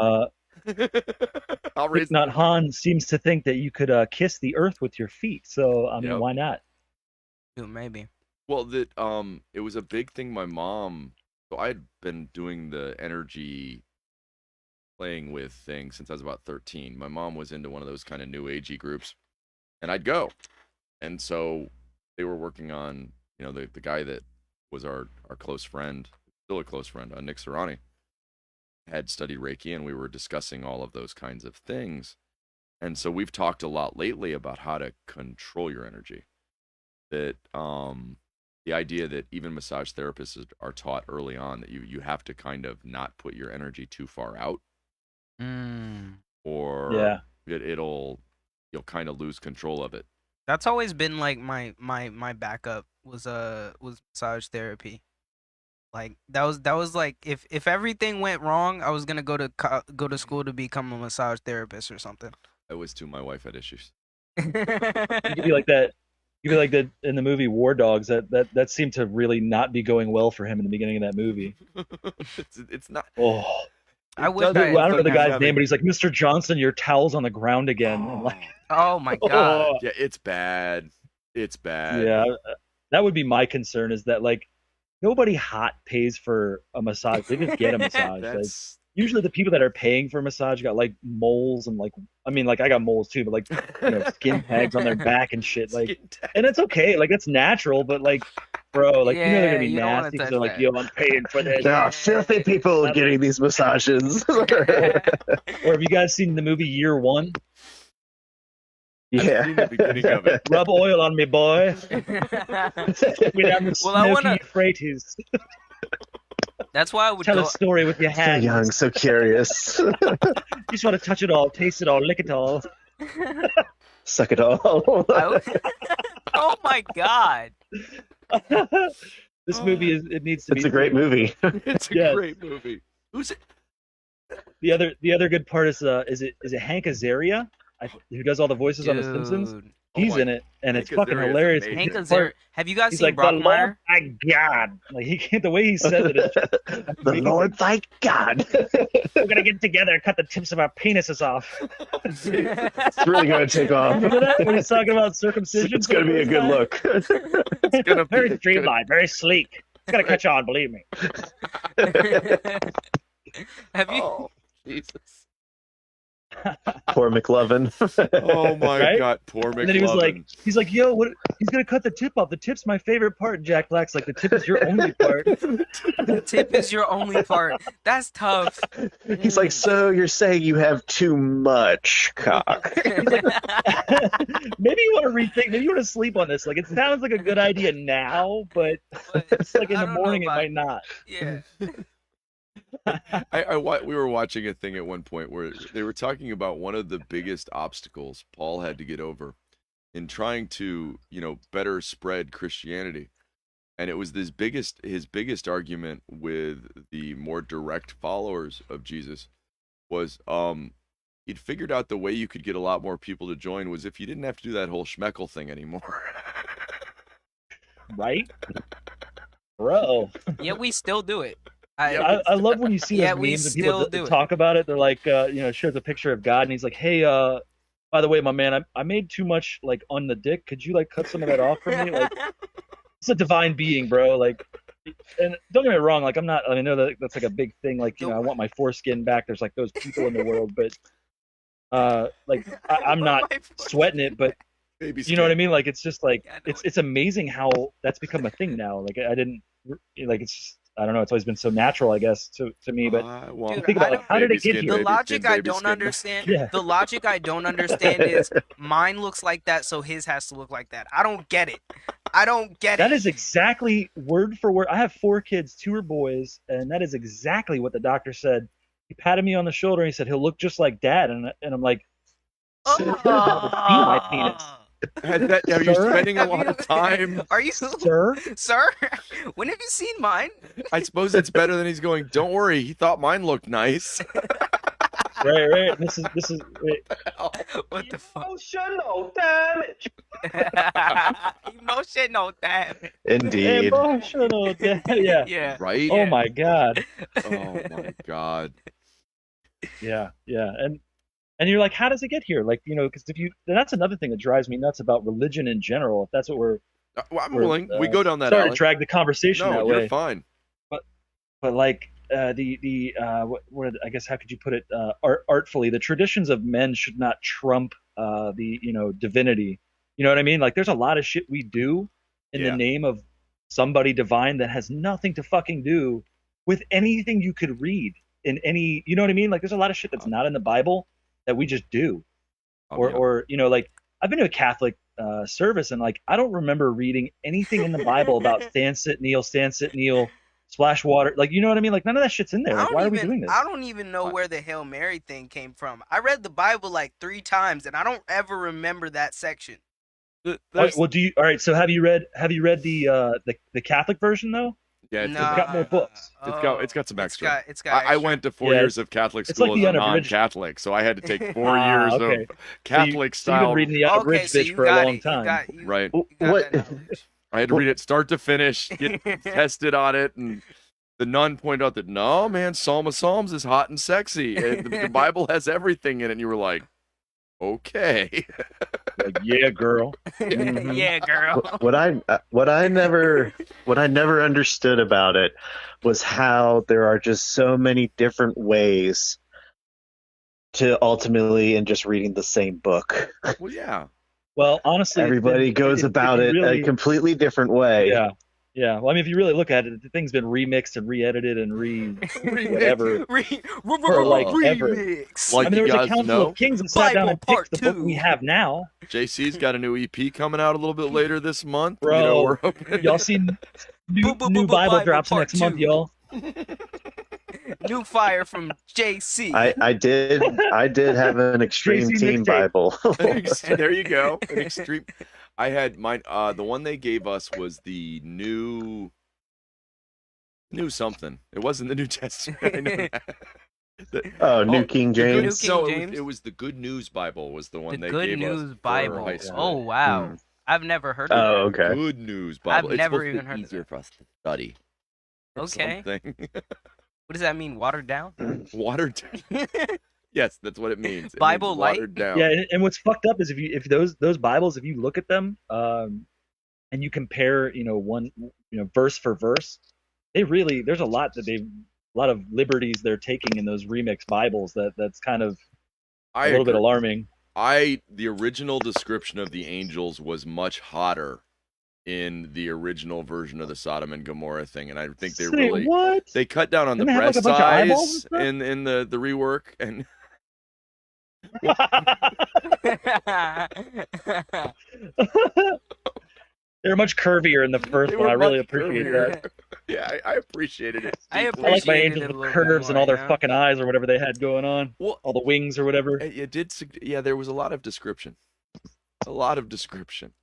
I'll Thich raise. Nhat Hanh seems to think that you could kiss the earth with your feet. So I mean, Yep. why not? Dude, maybe. Well, it was a big thing. My mom. So I had been doing the energy playing with thing since I was about 13. My mom was into one of those kind of new agey groups, and I'd go. And so they were working on, the guy that was our close friend, still a close friend, Nick Serrani, had studied Reiki, and we were discussing all of those kinds of things. And so we've talked a lot lately about how to control your energy. That the idea that even massage therapists are taught early on that you have to kind of not put your energy too far out, or Yeah. you'll kind of lose control of it. That's always been like my backup was massage therapy. Like that was like if everything went wrong, I was gonna go to school to become a massage therapist or something. I was too. My wife had issues. You could be like that. You could be like that in the movie War Dogs. That seemed to really not be going well for him in the beginning of that movie. It's not. Oh, I wish I don't know the guy's having- name, but he's like, Mr. Johnson, your towel's on the ground again. And like, Oh my god. Yeah, it's bad. It's bad. yeah, that would be my concern. Is that like nobody hot pays for a massage? They just get a massage. Like, That's usually the people that are paying for a massage got like moles and like I mean like I got moles too, but like skin tags on their back and shit. Like, and it's okay, like it's natural, but like, bro, like they're gonna be you don't wanna nasty. touch So like, that. yo, I'm paying for this. There are filthy people getting these massages. Or have you guys seen the movie Year One? I've Yeah. seen the beginning of it. Rub oil on me, boy. We're down the Well, I wanna- smoky Euphrates. That's why I would Tell go. a story with your So hands. young, so curious. You just want to touch it all, taste it all, lick it all. Suck it all. Oh my god. This movie it needs to be. It's a great movie. It's a Yes. great movie. Who's it? The other good part is it Hank Azaria who does all the voices on The Simpsons? Dude. He's my- in it, and it's Hank fucking Azaria's hilarious. amazing. Hank He's Azaria. Have you guys He's seen like, the Lord, Brockmire? thy God. Like he can't, the way he says it is, The Lord, thy God. we're gonna get together and cut the tips of our penises off. It's really going to take off. Remember that when he's talking about circumcision? It's going to be a good look. It's gonna be Very a streamlined, very sleek. It's gonna catch on, believe me. Have you? Oh, Jesus. Poor McLovin. Oh my Right? God, poor McLovin. And then he's like, yo, what? He's gonna cut the tip off. The tip's my favorite part. And Jack Black's like, the tip is your only part. The tip is your only part. That's tough. He's like, so you're saying you have too much cock? Maybe you want to rethink. Maybe you want to sleep on this. Like, it sounds like a good idea now, but But it's like in I the don't know morning it about- might not. Yeah. We were watching a thing at one point where they were talking about one of the biggest obstacles Paul had to get over in trying to, better spread Christianity. And it was his biggest argument with the more direct followers of Jesus was he'd figured out the way you could get a lot more people to join was if you didn't have to do that whole schmeckle thing anymore. Right? Bro. Yeah, we still do it. I love when you see those we memes and still people do it. talk about it. They're like, shows a picture of God and he's like, hey, by the way, my man, I made too much like on the dick. Could you like cut some of that off for me? Like, it's a divine being, bro. Like, and don't get me wrong. Like, I know that that's like a big thing. Like, I want my foreskin back. There's like those people in the world, but I'm not sweating it. But you know what I mean? Like, it's just like it's amazing how that's become a thing now. Like, it's just, I don't know. It's always been so natural, I guess, to me. But Dude, think about how did it get here? The logic I don't understand. Yeah. The logic I don't understand is mine looks like that, so his has to look like that. I don't get it. That is exactly word for word. I have 4 kids, 2 are boys, and that is exactly what the doctor said. He patted me on the shoulder and he said he'll look just like Dad, and I'm like, my penis. Are you spending a lot of time? Are you, sir? When have you seen mine? I suppose it's better than he's going. Don't worry, he thought mine looked nice. Right. This is. Wait. What the fuck? Emotional damage. Emotional damage. Indeed. Emotional damage. Yeah. Right? Oh my God. Oh my God. Yeah. And you're like, how does it get here? Like, because that's another thing that drives me nuts about religion in general. If that's what we're, well, I'm willing. We go down that sorry alley. to drag the conversation No, that you're way. fine. But like what I guess how could you put it artfully? The traditions of men should not trump the divinity. You know what I mean? Like, there's a lot of shit we do in the name of somebody divine that has nothing to fucking do with anything you could read in any. You know what I mean? Like, there's a lot of shit that's not in the Bible that we just do, or like I've been to a Catholic service and like I don't remember reading anything in the Bible about stand sit kneel, splash water, like, you know what I mean? Like, none of that shit's in there. Like, why are we doing this? I don't even know where the Hail Mary thing came from. I read the Bible like 3 times and I don't ever remember that section. Well, all right? So have you read the Catholic version though? Yeah, it's got more books. It's got some extra. It's got I went to 4 years of Catholic school as a non-Catholic, so I had to take 4 years of Catholic style. So you've been reading the unabridged bitch for a long time, right? What? I had to read it start to finish, get tested on it, and the nun pointed out that no, man, Psalm of Psalms is hot and sexy. The Bible has everything in it, and you were like, okay. Like, yeah, girl. Mhm. Yeah, girl. What I never understood about it was how there are just so many different ways to ultimately in just reading the same book. Well, yeah. Well, honestly, Everybody goes about it a completely different way. Yeah. Well, I mean, if you really look at it, the thing's been remixed and re-edited and whatever. For like ever. Remix. Like, I mean, there you was a guys council know, of kings that sat down Bible and Part picked the book 2. we have now. JC's got a new EP coming out a little bit later this month. Bro, You know, we're hoping. y'all seen new Bible drops Part next month, 2. y'all. New fire from JC. I did have an extreme Tracy team mixtape. Bible. There you go. An extreme. I had mine. The one they gave us was the new something. It wasn't the New Testament. I know that. New King James. King James? It was the Good News Bible. Was the one The they Good gave News us for Bible. high school. Oh wow, Mm. I've never heard of that. Oh, okay. Good News Bible. I've It's never supposed to even be heard of easier that. for us to study. or Okay. something. What does that mean? Watered down? Watered down. Yes, that's what it means. It Bible means light? watered down. Yeah, and what's fucked up is if those Bibles, if you look at them, and you compare, one, verse for verse, there's a lot of liberties they're taking in those remix Bibles that's kind of a little bit alarming. The original description of the angels was much hotter in the original version of the Sodom and Gomorrah thing, and I think they cut down on the Didn't they have, breast like, a bunch of eyeballs size and in the rework, and They're much curvier in the first they one. I were really much appreciate curvier. that. Yeah, I appreciated it. I deeply. I like my appreciated angels it a with little bit curves and more, all their you know? fucking eyes or whatever they had going on, Well, all the wings or whatever. it did. Yeah, there was a lot of description. A lot of description.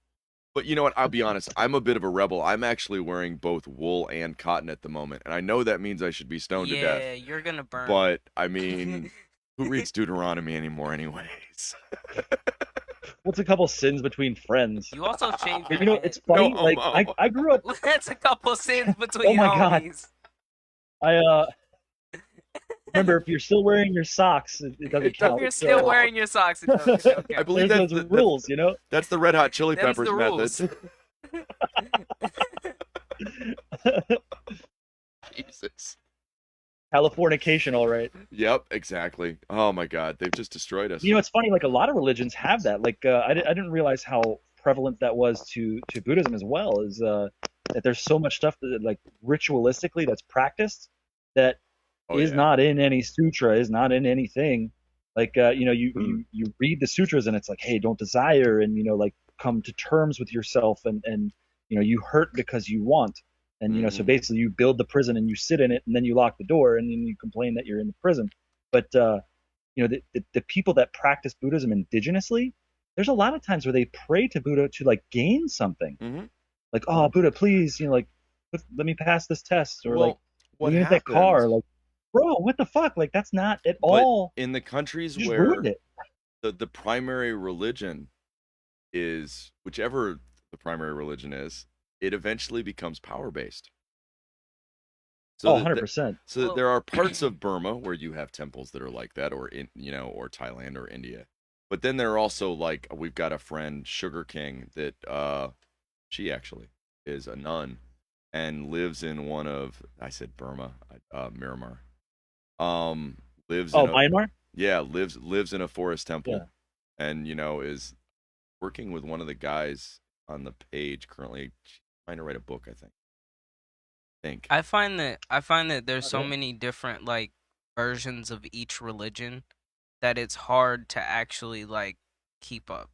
But you know what? I'll be honest. I'm a bit of a rebel. I'm actually wearing both wool and cotton at the moment, and I know that means I should be stoned to Yeah, death. you're gonna burn. But I mean, who reads Deuteronomy anymore, anyways? What's a couple sins between friends? You also changed your You know, head. it's funny. No like homo. I grew up. That's a couple sins between my God. homies. I remember if you're still wearing your socks, it doesn't It count. If you're still So, wearing your socks, it doesn't okay. I believe there's that's those rules, you know. that's the Red Hot Chili Them's Peppers the rules. method. Jesus. Californication, all right. Yep, exactly. Oh my God, they've just destroyed us. You know, it's funny. Like a lot of religions have that. Like I didn't realize how prevalent that was to Buddhism as well. Is that there's so much stuff that like ritualistically that's practiced that Oh, is yeah. not in any sutra, is not in anything. Like you know, you read the sutras and it's like, hey, don't desire, and you know, like come to terms with yourself, and you know, you hurt because you want, and you know, so Mhm. basically you build the prison and you sit in it, and then you lock the door, and then you complain that you're in the prison. But you know, the people that practice Buddhism indigenously, there's a lot of times where they pray to Buddha to like gain something, Mhm. like, oh Buddha, please, you know, like let me pass this test, or Well, like what let me get that car, happens- like, bro, what the fuck? Like that's not at but all. in the countries You just where ruined it. the primary religion is whichever the primary religion is, it eventually becomes power based. So Oh, that- 100%. So that Well- there are parts of Burma where you have temples that are like that, or in or Thailand or India. But then there are also like we've got a friend, Sugar King, that she actually is a nun and lives in one of I said Burma, Myanmar. Lives Oh, in a, Myanmar? yeah, lives in a forest temple, Yeah. and is working with one of the guys on the page currently, trying to write a book. I think. I find that there's so Okay. many different like versions of each religion that it's hard to actually like keep up.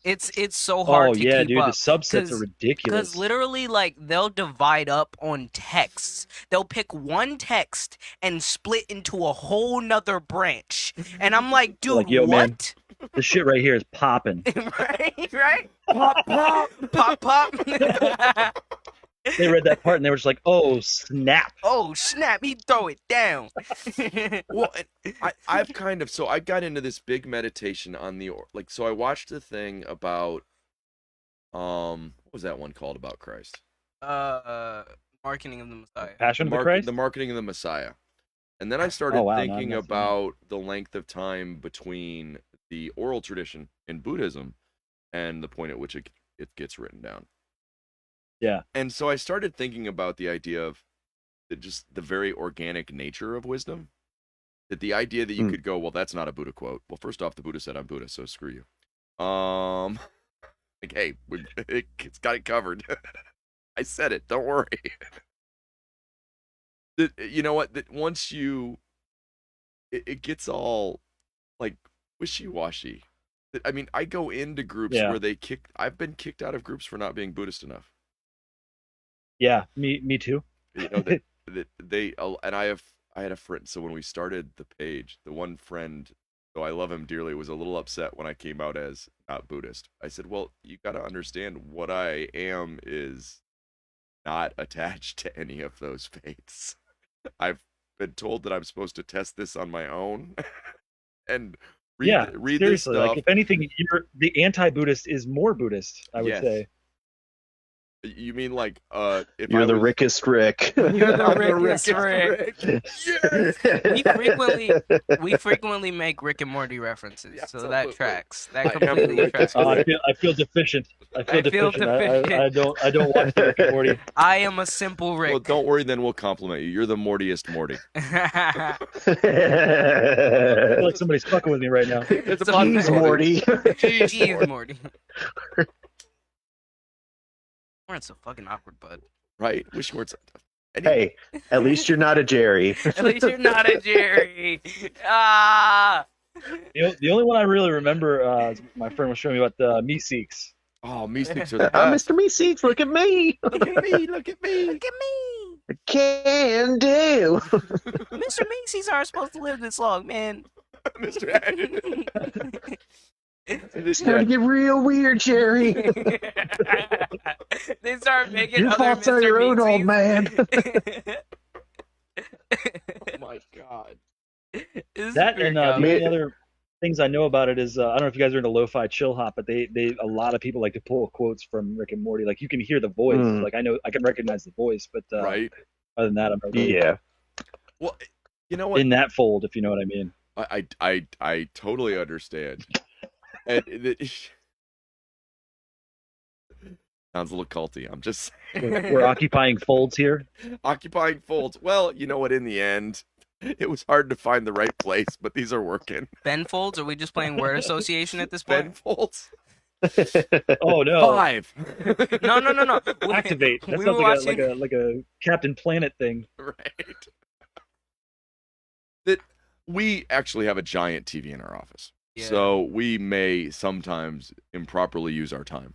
It's so hard Oh to yeah, keep dude, up. the subsets 'cause- are ridiculous. Because literally, like, they'll divide up on texts. They'll pick one text and split into a whole nother branch. And I'm like, dude, Like, yo, man. what? This shit right here is popping. right? Pop, pop, pop, pop. They read that part and they were just like, oh snap. Oh, snap, he throw it down. Well, I've kind of I got into this big meditation on so I watched the thing about what was that one called about Christ? Marketing of the Messiah. Passion of the Christ? The marketing of the Messiah. And then I started Oh, wow, no, I've thinking not seen that. about the length of time between the oral tradition in Buddhism and the point at which it gets written down. Yeah. And so I started thinking about the idea of just the very organic nature of wisdom. That the idea that you could go, well, that's not a Buddha quote. Well, first off, the Buddha said I'm Buddha, so screw you. Like, hey, it's got it covered. I said it. Don't worry. You know what? That once it gets all like wishy-washy. I mean, I go into groups Yeah. where I've been kicked out of groups for not being Buddhist enough. Yeah, me too. You know that they and I had a friend. So when we started the page, the one friend, though I love him dearly, was a little upset when I came out as not Buddhist. I said, "Well, you got to understand what I am is not attached to any of those faiths. I've been told that I'm supposed to test this on my own and read this seriously, stuff." like if anything, the anti-Buddhist is more Buddhist, I would Yes. say. You mean like if You're I the was, Rickest Rick. You're the I'm Rickest Rick. We frequently make Rick and Morty references, Yeah, so that absolutely. tracks. I That am the completely Rickest tracks. Rick. I feel deficient. I feel deficient. I don't watch the Rick and Morty. I am a simple Rick. Well, don't worry, then we'll compliment you. You're the Mortiest Morty. I feel like somebody's fucking with me right now. It's a Jeez, Morty. Jeez, Morty. We're so fucking awkward, bud. Right? Wish you weren't. Hey, at least you're not a Jerry. At least you're not a Jerry. Ah. The only one I really remember, is my friend was showing me about the Meeseeks. Oh, Meeseeks are the I'm best. Mr. Meeseeks, look at me. Look at me, look at me. Look at me. Can do. Mr. Macy's aren't supposed to live this long, man. Mr. It's starting to get real weird, Jerry. They start making Your other faults are Mr. your own, old Meeksies. man. Oh my god. This is That pretty and the dumb. only other things I know about it is I don't know if you guys are into lo-fi chill hop, but they a lot of people like to pull quotes from Rick and Morty. Like you can hear the voice, like I know I can recognize the voice, but Right. other than that, I'm not really Yeah. Well, you know what? in that fold, if you know what I mean. I totally understand. And sounds a little culty. I'm just saying. We're occupying folds here. Occupying folds. Well, you know what? In the end, it was hard to find the right place, but these are working. Ben folds? Are we just playing word association at this Ben point? folds. Oh no! 5. No. Activate. That We sounds were like watching- like a Captain Planet thing. Right. That we actually have a giant TV in our office. Yeah. So we may sometimes improperly use our time.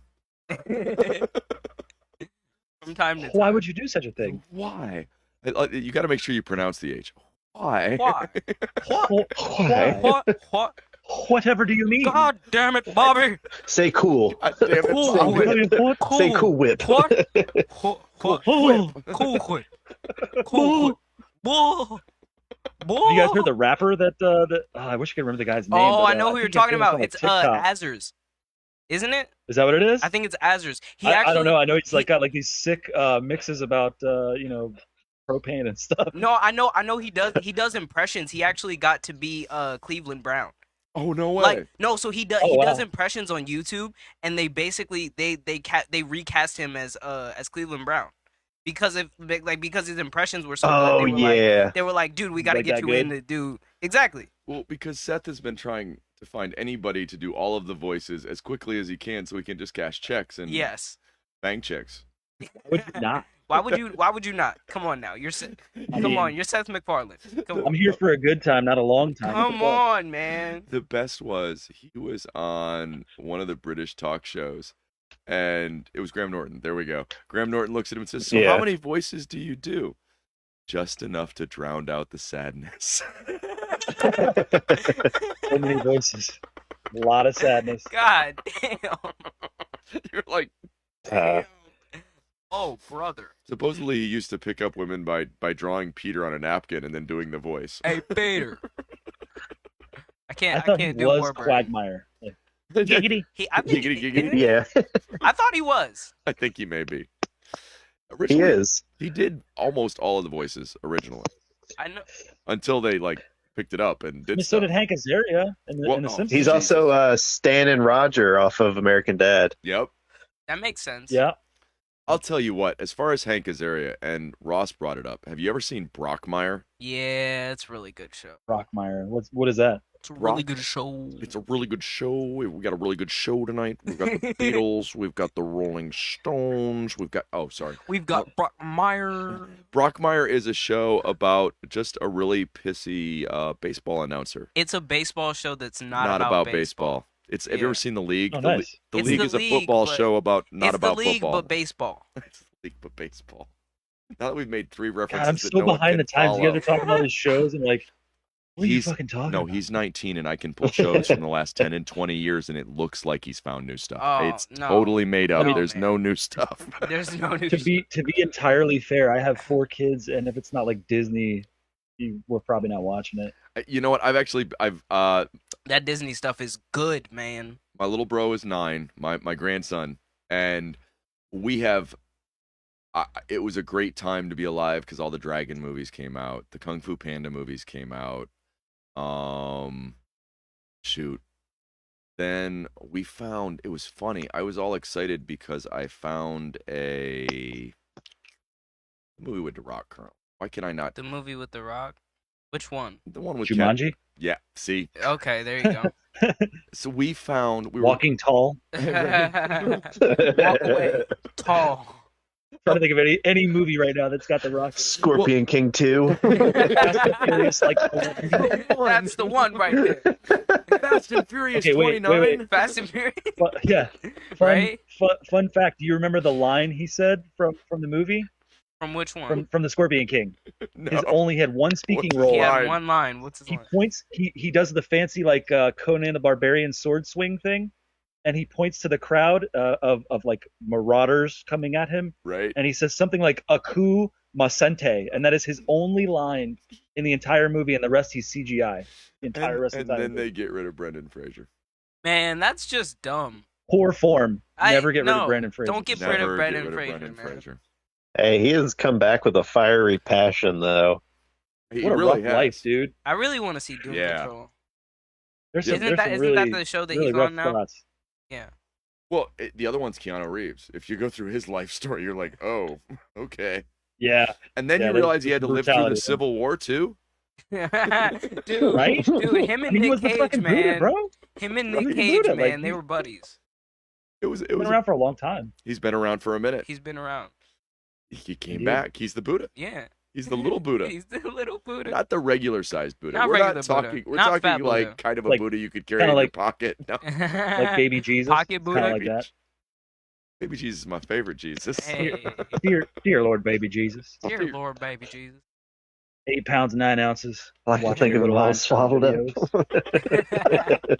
From time to time. Why would you do such a thing? Why? You got to make sure you pronounce the H. Why? Why? Why? What? Whatever do you mean? God damn it, Bobby! Say cool. God damn it. Cool. Stop it. What? Cool. Say cool whip. What? What? Oh. Cool quick. Cool quick. Whoa. Have you guys heard the rapper that I wish I could remember the guy's name. Oh, but, I know who think you're he's talking famous about. on, like, It's TikTok. Azers. Isn't it? Is that what it is? I think it's Azers. I don't know. I know he's like got like these sick mixes about propane and stuff. No, I know he does impressions. He actually got to be Cleveland Brown. Oh, no way. Like no, so he does Oh, wow. does impressions on YouTube, and they basically they recast him as Cleveland Brown because his impressions were so Oh good. They were yeah. like, they were like, dude, we got to Like get that you in good? to do exactly. Well, because Seth has been trying to find anybody to do all of the voices as quickly as he can so he can just cash checks and Yes. bank checks. Would you not? Why would you not? Come on now. You're Seth MacFarlane. Come I'm on. here for a good time, not a long time. What the Come fuck? on, man. The best was he was on one of the British talk shows, and it was Graham Norton. There we go. Graham Norton looks at him and says, "So Yeah. how many voices do you do?" Just enough to drown out the sadness. So many voices. A lot of sadness. God damn. You're like, Uh, Oh, brother. supposedly he used to pick up women by drawing Peter on a napkin and then doing the voice. Hey, Peter. I I can't thought he do was Warburton. Quagmire. Like, giggity. I think Giggity, giggity. yeah, I thought he was. I think he may be. he Originally, is. He did almost all of the voices originally I know. until they picked it up and did So stuff. did Hank Azaria in Well, the no. Simpsons. He's also Stan and Roger off of American Dad. Yep. That makes sense. Yeah. I'll tell you what, as far as Hank Azaria, and Ross brought it up, have you ever seen Brockmire? Yeah, it's a really good show. Brockmire. What is that? It's a really Rock- good show. It's a really good show. We got a really good show tonight. We've got the Beatles. We've got the Rolling Stones. We've got, We've got Brock Meyer. Brockmire is a show about just a really pissy baseball announcer. It's a baseball show that's not, Not about about baseball. Have you Yeah. ever seen The League? Oh, The nice. The It's League The is a League, football but show about not it's about the league, football. but baseball. It's The League, but baseball. Now that we've made 3 God, references I'm that so no one behind can the times. You guys follow. are talking about these shows and like, what are you He's- fucking talking No, about? he's 19, and I can pull shows from the last 10 and 20 years, and it looks like he's found new stuff. Oh, It's no. totally made up. No, There's man. no new stuff. There's no new to be entirely fair, I have 4 kids, and if it's not like Disney, we're probably not watching it. You know what? That Disney stuff is good, man. My little bro is 9, my grandson, and we have. It was a great time to be alive because all the dragon movies came out, the Kung Fu Panda movies came out. Shoot. Then we found, it was funny. I was all excited because I found a movie with The Rock currently. Why can I not? The movie with The Rock. Which one? The one with Jumanji? Yeah. See. Okay, there you go. So we found Walking Tall? Walk away. Tall. Trying to think of any movie right now that's got The Rock. Scorpion King 2. Furious, like, That's the one right there. Fast and Furious Okay, wait, 29. wait. Fast and Furious. yeah. Fun, Right? fun fact. Do you remember the line he said from the movie? From which one? from the Scorpion King. No. His only had one speaking What's his role. He line? had one line. What's his He line? points. He does the fancy like Conan the Barbarian sword swing thing, and he points to the crowd of like marauders coming at him, Right. and he says something like "Aku Masente," and that is his only line in the entire movie, and the rest he's CGI. The entire rest of And the time. then they get rid of Brendan Fraser. Man, that's just dumb. Poor form. Never get rid no, of Brandon Fraser. Don't get rid Never of get Brendan rid of Fraser, Brendan man. Fraser. Hey, he has come back with a fiery passion, though. He What a really rough has. life, dude. I really want to see Doom Yeah. Patrol. There's Isn't some, there's that- some isn't really, that the show that really he's rough on now? spots. Yeah. Well, the other one's Keanu Reeves. If you go through his life story, you're like, oh, okay. Yeah, And then Yeah, you there's realize he had to live through the brutality. Civil War too. dude, right? dude, him I and mean, he was Nick the Cage, fucking Buddha, man. bro. Him and I mean, Nick he Cage, Buddha, man, like, they he- were buddies. It was. He's been around for a long time. He's been around for a minute. He's been around. He came Indeed. back. He's the Buddha. Yeah. He's the little Buddha. He's the little Buddha. Not the regular sized Buddha. Not we're regular not Buddha. talking. We're Not talking fat like Buddha. kind of a Like- Buddha you could carry kinda in like- your pocket. No. Like baby Jesus. Pocket Kinda Buddha. like that. Baby Jesus is my favorite Jesus. Hey, Dear Lord, baby Jesus. dear Lord, baby Jesus. 8 pounds 9 ounces. I like to Watching think of your it all live swaddled up. videos.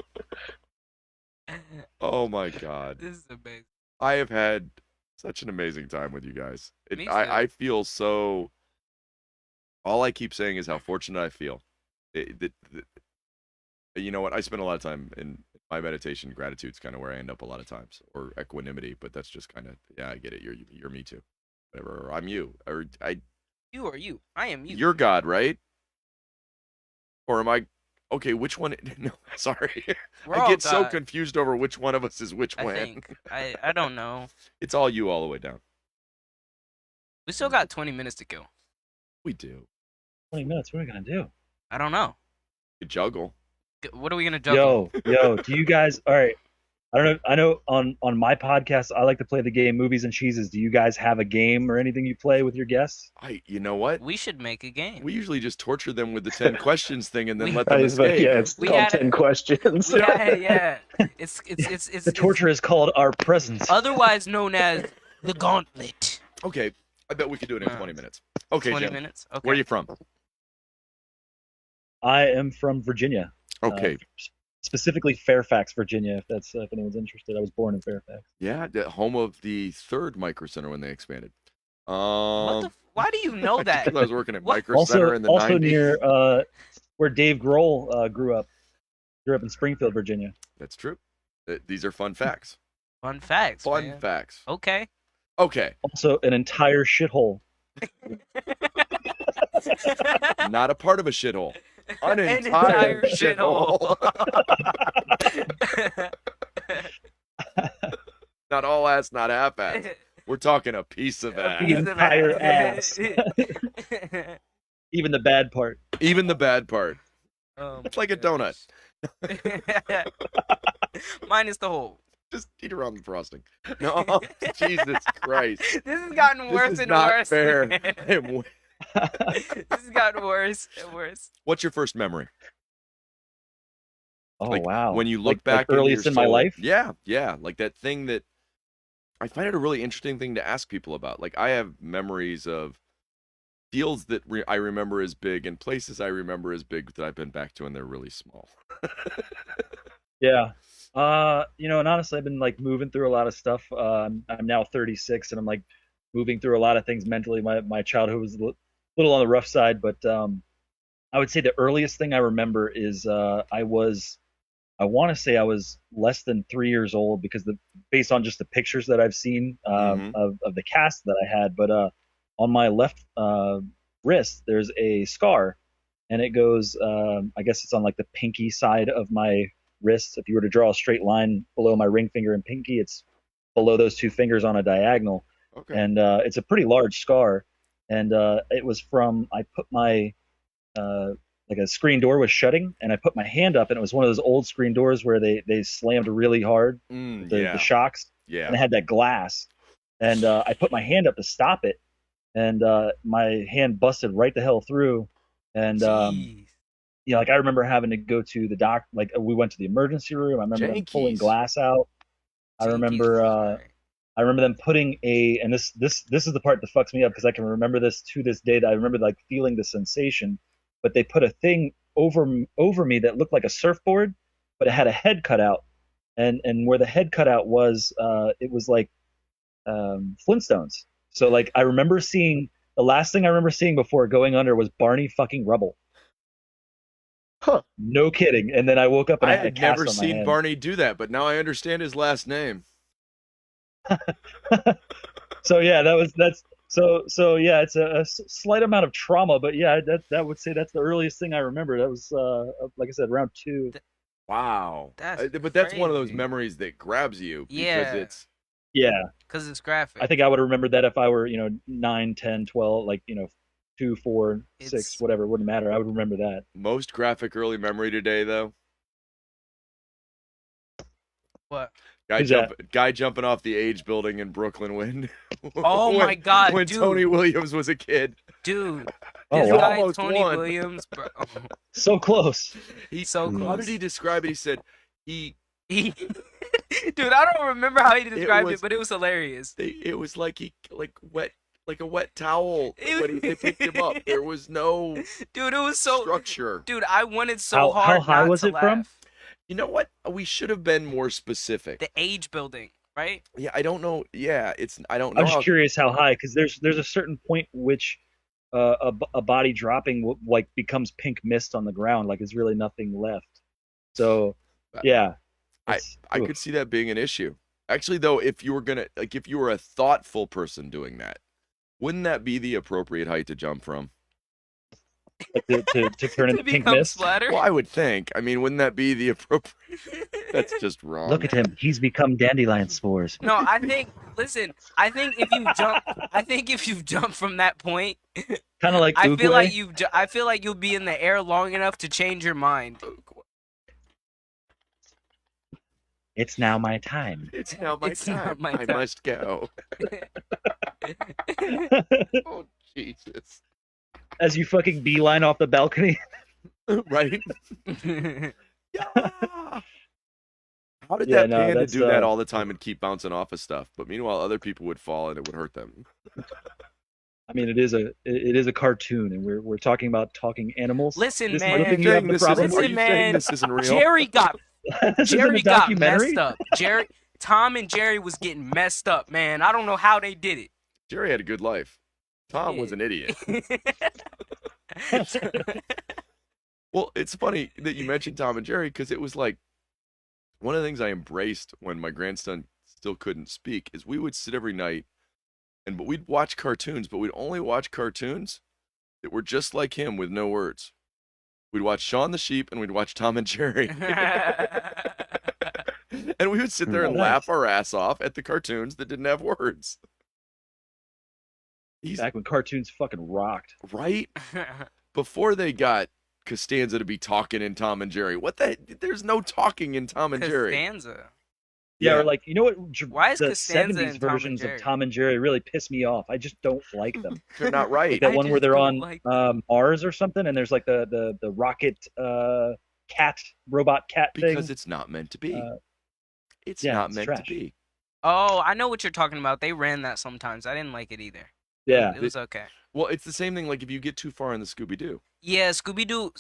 Oh my God. This is amazing. I have had such an amazing time with you guys. Me too. I feel so. All I keep saying is how fortunate I feel. You know what? I spend a lot of time in my meditation. Gratitude's kind of where I end up a lot of times, or equanimity. But that's just kind of, yeah, I get it. You're me too. Whatever. Or I'm you. Or You are you. I am you. you're God, right? Or am I? Okay, which one? No, sorry. We're I all get so God, confused over which one of us is which I one. think. I don't know. It's all you all the way down. We still got 20 minutes to go. We do. 20 minutes. What are we going to do? I don't know. You juggle. What are we gonna juggle? Yo, do you guys? All right. I don't know. I know on my podcast, I like to play the game Movies and Cheeses. Do you guys have a game or anything you play with your guests? You know what? We should make a game. We usually just torture them with the 10 questions thing and then We- let them escape. Yeah, it's We called had- 10 questions. Yeah. It's The torture is called Our Presence. otherwise known as the Gauntlet. Okay, I bet we could do it in 20 minutes. Okay, 20 Jim, minutes. Okay. where are you from? I am from Virginia. Okay, Specifically Fairfax, Virginia. If anyone's interested, I was born in Fairfax. yeah, the home of the third Micro Center when they expanded. Why do you know that? Because I was working at What? Micro Center Also, in the also 90s. near where Dave Grohl grew up. Grew up in Springfield, Virginia. That's true. These are fun facts. Fun facts. Fun man. facts. Okay. Okay, Also, an entire shithole. not a part of a shithole. An An entire shithole. Not all ass, not half ass. We're talking a piece of ass. piece. entire ass. Even the bad part. Even the bad part. Oh It's my like a donut. goodness. Minus the hole. Just eat around the frosting. No, Jesus Christ. This has gotten This worse is and not worse. fair. man. This has gotten worse and worse. What's your first memory? Oh Like, wow! When you look Like back into earliest your in my soul. life. Yeah, like that thing that I find it a really interesting thing to ask people about. Like I have memories of deals that I remember as big and places I remember as big that I've been back to and they're really small. Yeah. And honestly, I've been like moving through a lot of stuff. I'm now 36, and I'm like moving through a lot of things mentally. My childhood was a little on the rough side, but I would say the earliest thing I remember is I want to say I was less than 3 years old because based on just the pictures that I've seen Mhm. of the cast that I had, but on my left wrist there's a scar, and it goes I guess it's on like the pinky side of my wrist. If you were to draw a straight line below my ring finger and pinky, it's below those two fingers on a diagonal, Okay. and it's a pretty large scar. And it was from I put my like a screen door was shutting, and I put my hand up, and it was one of those old screen doors where they slammed really hard, the shocks, and Yeah. it had that glass. And I put my hand up to stop it, and my hand busted right the hell through. And Jeez. like I remember having to go to the doc. Like we went to the emergency room. I remember them pulling Jankies. glass out. I Jinkies remember was right. I remember them putting and this is the part that fucks me up because I can remember this to this day. That I remember like feeling the sensation, but they put a thing over me that looked like a surfboard, but it had a head cut out, and where the head cutout was, it was like Flintstones. So like I remember seeing the last thing I remember seeing before going under was Barney fucking Rubble. Huh. No kidding. And then I woke up and I I had a had cast never on my seen hand. Barney do that, but now I understand his last name. So yeah, so yeah, it's a slight amount of trauma, but yeah, that would say that's the earliest thing I remember. That was like I said, round 2. Wow. That's But that's one of those crazy. memories that grabs you because Yeah. it's Yeah, Because it's graphic. I think I would have remembered that if I were 9, 10, 12, like 2, 4, 6, It's- whatever, wouldn't matter. I would remember that. most graphic early memory today, though. What? Who's that? Guy jumping off the Age building in Brooklyn when Oh my God, when dude. Tony Williams was a kid. Dude, Oh, this wow. guy Almost Tony won. Williams, bro. So close. So How close. did he describe it? He said he Dude, I don't remember how he described was- it, but it was hilarious. it was like a wet towel when they picked him up. There was no Dude, it was so. structure. Dude, I wanted so How hard. high not was to it from? laugh. You know what? We should have been more specific. The Age building, right? Yeah, I don't know. Yeah, I don't know. I'm just how- curious how high, because there's a certain point which a body dropping like becomes pink mist on the ground, like there's really nothing left. So yeah, I oof. could see that being an issue. Actually, though, if you were a thoughtful person doing that, wouldn't that be the appropriate height to jump from? Like to turn To into pink become mist. splatter. Well, I would think. I mean, wouldn't that be the appropriate? That's just wrong. Look at him. He's become dandelion spores. No, I think. Listen, I think if you jump from that point, Kind of like I feel like Oogway. I feel like you'll be in the air long enough to change your mind. It's now my time. It's now my It's now time. my I time. must go. Oh Jesus! As you fucking beeline off the balcony. Right? Yeah. How did Yeah, that no, panda that's, do that all the time and keep bouncing off of stuff? But meanwhile, other people would fall and it would hurt them. I mean, it is a cartoon, and we're talking about talking animals. Listen, This man. is ripping you up the problem. Listen, are you saying man. this isn't real? Jerry got This isn't a Jerry got documentary. messed up. Tom and Jerry was getting messed up, man. I don't know how they did Jerry had a good life. Tom was Yeah. an idiot. it. Well, it's funny that you mentioned Tom and Jerry because it was like one of the things I embraced when my grandson still couldn't speak is we would sit every night but we'd watch cartoons, but we'd only watch cartoons that were just like him with no words. We'd watch Shaun the Sheep and we'd watch Tom and Jerry. And we would sit there and Nice. laugh our ass off at the cartoons that didn't have words. He's Back when cartoons fucking rocked. right before they got Costanza to be talking in Tom and Jerry. What the? There's no talking in Tom and Jerry. Costanza. Yeah, or like what? Why is the Costanza 70s in Tom and versions Jerry? of Tom and Jerry really piss me off. I just don't like them. They're not right. Like that I one where just they're don't on like Mars or something, and there's like the rocket robot cat Because thing. it's not meant to be. It's yeah, not it's meant trash. to be. Oh, I know what you're talking about. They ran that sometimes. I didn't like it either. Yeah, It was okay. Well, it's the same thing like if you get too far in the Scooby-Doo. Yeah, Scooby-Doo,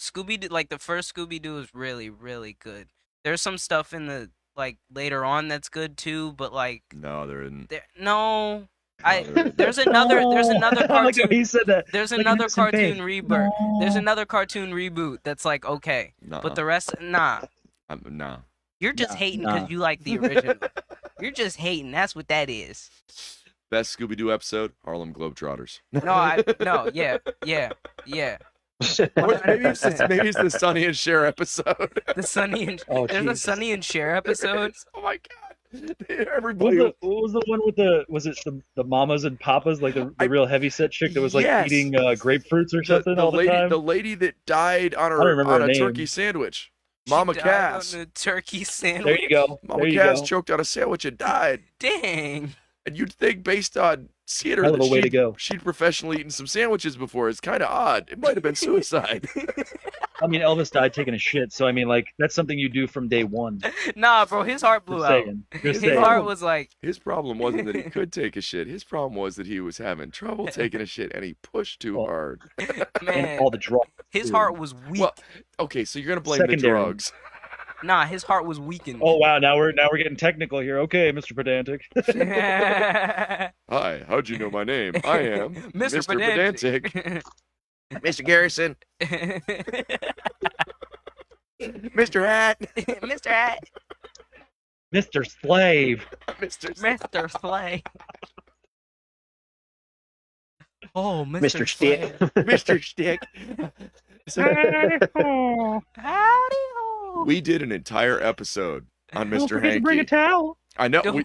like the first Scooby-Doo is really, really good. There's some stuff in the like later on that's good too, but like No, there isn't. no, there isn't. there's another I like how cartoon. he said that. There's like another innocent cartoon babe. rebirth. There's No. another cartoon reboot that's like okay, but the rest, nah. Nah. You're just Nah, hating nah. because you like the original. You're just hating. That's what that is. Best Scooby-Doo episode, Harlem Globetrotters. No, yeah. Or maybe it's the Sonny and Cher episode. The Sonny and Oh, there's a Jesus. Sonny and Cher episode. Oh my god. What Everybody was, what was the one with was it the mamas and papas, like the real heavy set chick that was like Yes. eating grapefruits or something the all the lady time? the lady that died on I don't remember on her a name. turkey sandwich. She Mama died Cass. on the turkey sandwich. There you go. Mama there you Cass go. choked on a sandwich and died. Dang. And you'd think, based on seeing her, Hell of that a way to go. she'd professionally eaten some sandwiches before. It's kind of odd. It might have been suicide. I mean, Elvis died taking a shit, so I mean, like, that's something you do from day one. Nah, bro, his heart blew Just out. saying. Just His saying. heart was like, His problem wasn't that he could take a shit. His problem was that he was having trouble taking a shit, and he pushed too Well, hard. And man, all the drugs. his too. heart was weak. Well, okay, so you're gonna blame the Secondary. drugs. Nah, his heart was weakened. Oh wow, now we're getting technical here. Okay, Mr. Pedantic. Hi, how'd you know my name? I am Mr. Pedantic. Mr. Garrison. Mr. Hat. Mr. Hat. Mr. Slave. Mr. Mr. Slay. Oh, Mr. Stick. Mr. Stick. Howdy-ho. We did an entire episode on Don't Mr. forget to bring a Hanky. towel. I know. We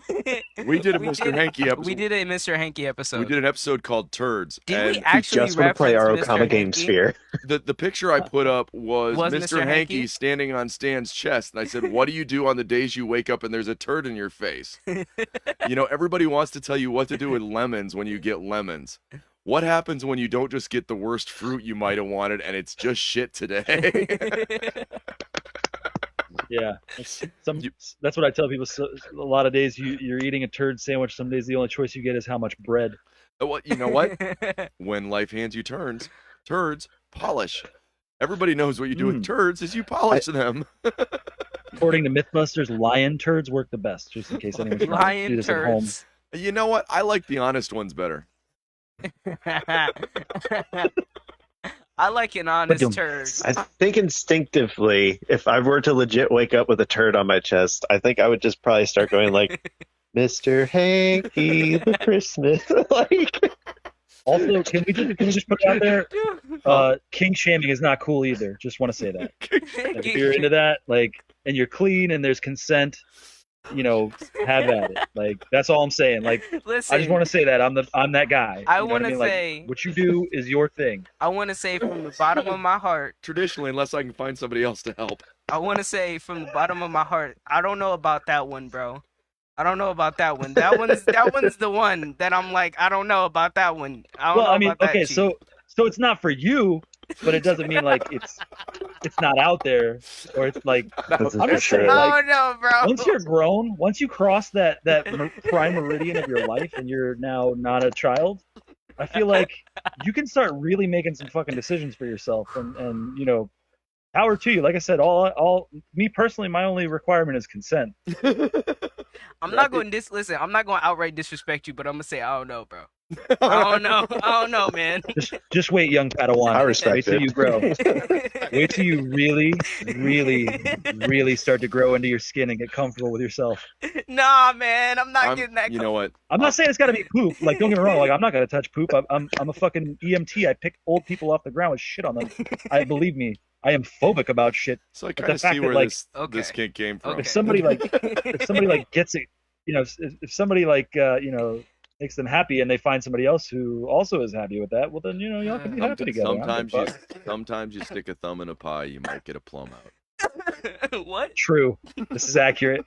did a We Mr. did- Hanky episode. We did a Mr. Hanky episode. We did an episode called Turds. Did and we You actually just want to play our reference Mr. Okama Game Hanky? Sphere. the picture I put up was Was Mr. Mr. Hanky Hanky? standing on Stan's chest, and I said, "What do you do on the days you wake up and there's a turd in your face?" You know, everybody wants to tell you what to do with lemons when you get lemons. What happens when you don't just get the worst fruit you might have wanted and it's just shit today? Yeah, that's what I tell people. So, a lot of days you're eating a turd sandwich. Some days the only choice you get is how much bread. Well, you know what? When life hands you turds, polish. Everybody knows what you do with turds is you polish them. According to MythBusters, lion turds work the best. Just in case anyone's trying to Lion do this at home. turds. You know what? I like the honest ones better. I like an honest Ba-dum. turd. I think instinctively, if I were to legit wake up with a turd on my chest, I think I would just probably start going like, Mr. Hanky, the Christmas. Like, Also, can we just put it out there? King shaming is not cool either. Just want to say that. Like, if you're into that, like, and you're clean and there's consent, you know, have at it. Like, that's all I'm saying. Like, Listen, I just want to say that I'm that guy. I You know what wanna mean? say- like, what you do is your thing. I want to say from the bottom of my heart, Traditionally, unless I can find somebody else to help. I want to say from the bottom of my heart, I don't know about that one, bro. I don't know about that one. That one's the one that I'm like, I don't know about that one. I don't Well, know I mean, about that okay, cheat. so it's not for you, but it doesn't mean like it's not out there or it's like That's I'm for just saying, sure. like, oh no, bro. once you're grown, once you cross that prime meridian of your life and you're now not a child, I feel like you can start really making some fucking decisions for yourself and you know, power to you. Like I said, all me personally, my only requirement is consent. I'm not going to listen. I'm not going to outright disrespect you, but I'm gonna say I don't know, bro. I don't know. I don't know, man. Just wait, young Padawan. I respect Wait till it. you grow. Wait till you really, really, really start to grow into your skin and get comfortable with yourself. Nah, man. I'm not getting that. You know what? I'm not saying it's got to be poop. Like, don't get me wrong. Like, I'm not gonna touch poop. I'm a fucking EMT. I pick old people off the ground with shit on them. Believe me, I am phobic about shit. So I But kind of the fact see that, where like- this kink came from. Okay. If somebody like gets it, you know, if somebody like you know makes them happy and they find somebody else who also is happy with that, well then you know y'all can be happy together. I don't Sometimes give a you fuck. sometimes you stick a thumb in a pie, you might get a plum out. What? True. This is accurate.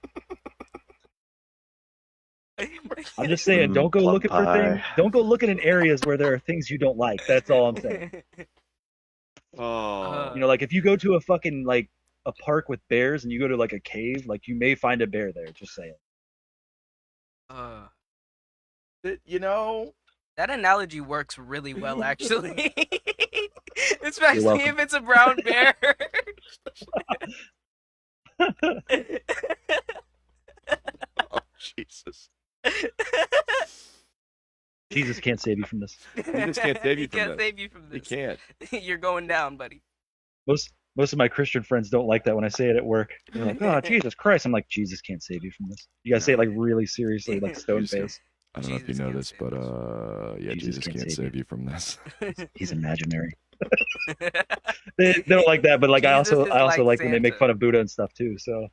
I'm just saying, don't go plum looking for pie. things. Don't go looking in areas where there are things you don't like. That's all I'm saying. Oh, You know, like if you go to a fucking like a park with bears and you go to like a cave, like you may find a bear there. Just saying. you know, That analogy works really well, actually. Especially welcome. if it's a brown bear. oh, Jesus. Jesus can't save you from this. He just can't save you He from can't this. save you from He this. can't. You're going down, buddy. Most of my Christian friends don't like that when I say it at work. They're like, "Oh, Jesus Christ!" I'm like, "Jesus can't save you from this." You gotta say it like really seriously, like stone face. I don't know if you Jesus know can't this, save but us. yeah, Jesus can't save you from this. He's imaginary. They don't like that, but like I Jesus also is like like when they make Santa. fun of Buddha and stuff too. So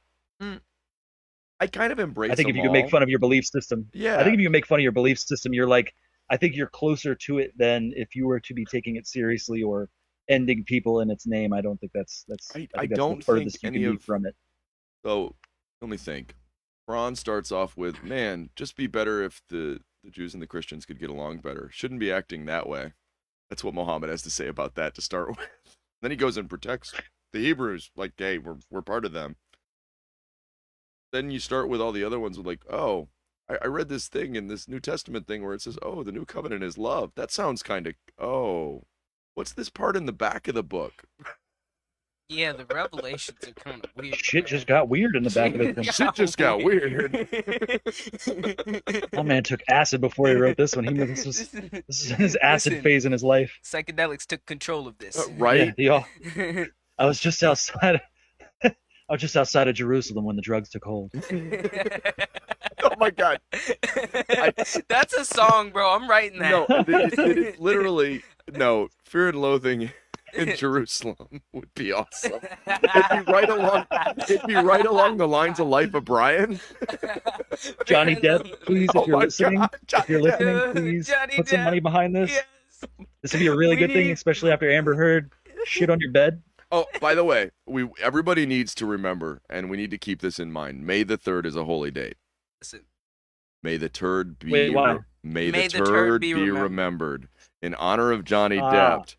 I kind of embrace I think if them you can make all. fun of your belief system, Yeah. I think if you can make fun of your belief system, you're like, I think you're closer to it than if you were to be taking it seriously or ending people in its name. I don't think that's I think that's don't the furthest think you any can be of- from it. So let me think. Quran starts off with, "Man, just be better if the Jews and the Christians could get along better. Shouldn't be acting that way." That's what Muhammad has to say about that to start with. Then he goes and protects the Hebrews, like, "Hey, we're part of them." Then you start with all the other ones with like, "Oh, I read this thing in this New Testament thing where it says, oh, the new covenant is love. That sounds kind of, oh, what's this part in the back of the book?" Yeah, the revelations are kind of weird. Shit just got weird in the back of it. Shit just got weird. My man took acid before he wrote this one. This is his acid Listen. phase in his life. Psychedelics took control of this. Right? Yeah, I was just outside. I was just outside of Jerusalem when the drugs took hold. Oh my God. That's a song, bro. I'm writing that. No, it is literally, no, Fear and Loathing in Jerusalem would be awesome. It'd be right along the lines of Life of Brian. Johnny Depp, please, Oh if you're my listening, God, if you're listening, please Johnny put some Depp. money behind this. Yes. This would be a really We good thing, need- especially after Amber Heard shit on your bed. Oh, by the way, everybody needs to remember, and we need to keep this in mind. May the 3rd is a holy date. Listen, May the turd be Wait, why? May the turd be remembered in honor of Johnny Depp.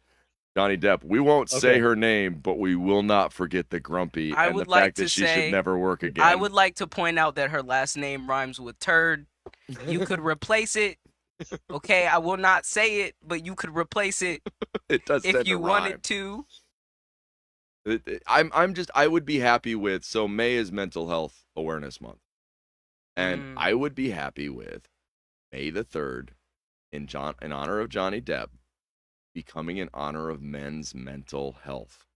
Johnny Depp. We won't say Okay. her name, but we will not forget the grumpy I and the would like fact to that she say- should never work again. I would like to point out that her last name rhymes with turd. You could replace it. Okay, I will not say it, but you could replace it It does tend if to you rhyme. wanted to. I would be happy with, so May is Mental Health Awareness Month. And I would be happy with May the 3rd in honor of Johnny Depp becoming in honor of men's mental health.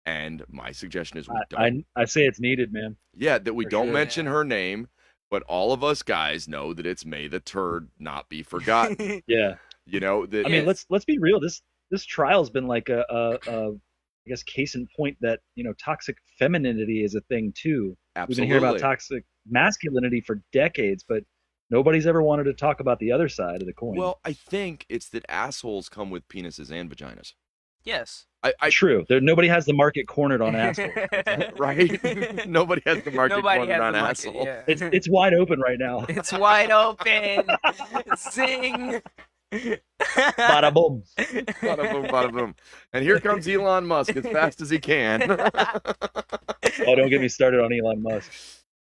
And my suggestion is I say it's needed, man. that we For don't sure. mention her name, but all of us guys know that it's May the Turd not be forgotten. Yeah. You know that. I mean, let's be real. This trial's been like a I guess case in point that toxic femininity is a thing too. Absolutely. We've been hearing about toxic masculinity for decades, but nobody's ever wanted to talk about the other side of the coin. Well, I think it's that assholes come with penises and vaginas. Yes. True. Nobody has the market cornered on asshole. Right? Nobody has the market Nobody cornered has on the market, asshole. yeah. It's wide open right now. It's wide open. Zing. Bada boom. Bada boom, bada boom. And here comes Elon Musk as fast as he can. Oh, don't get me started on Elon Musk.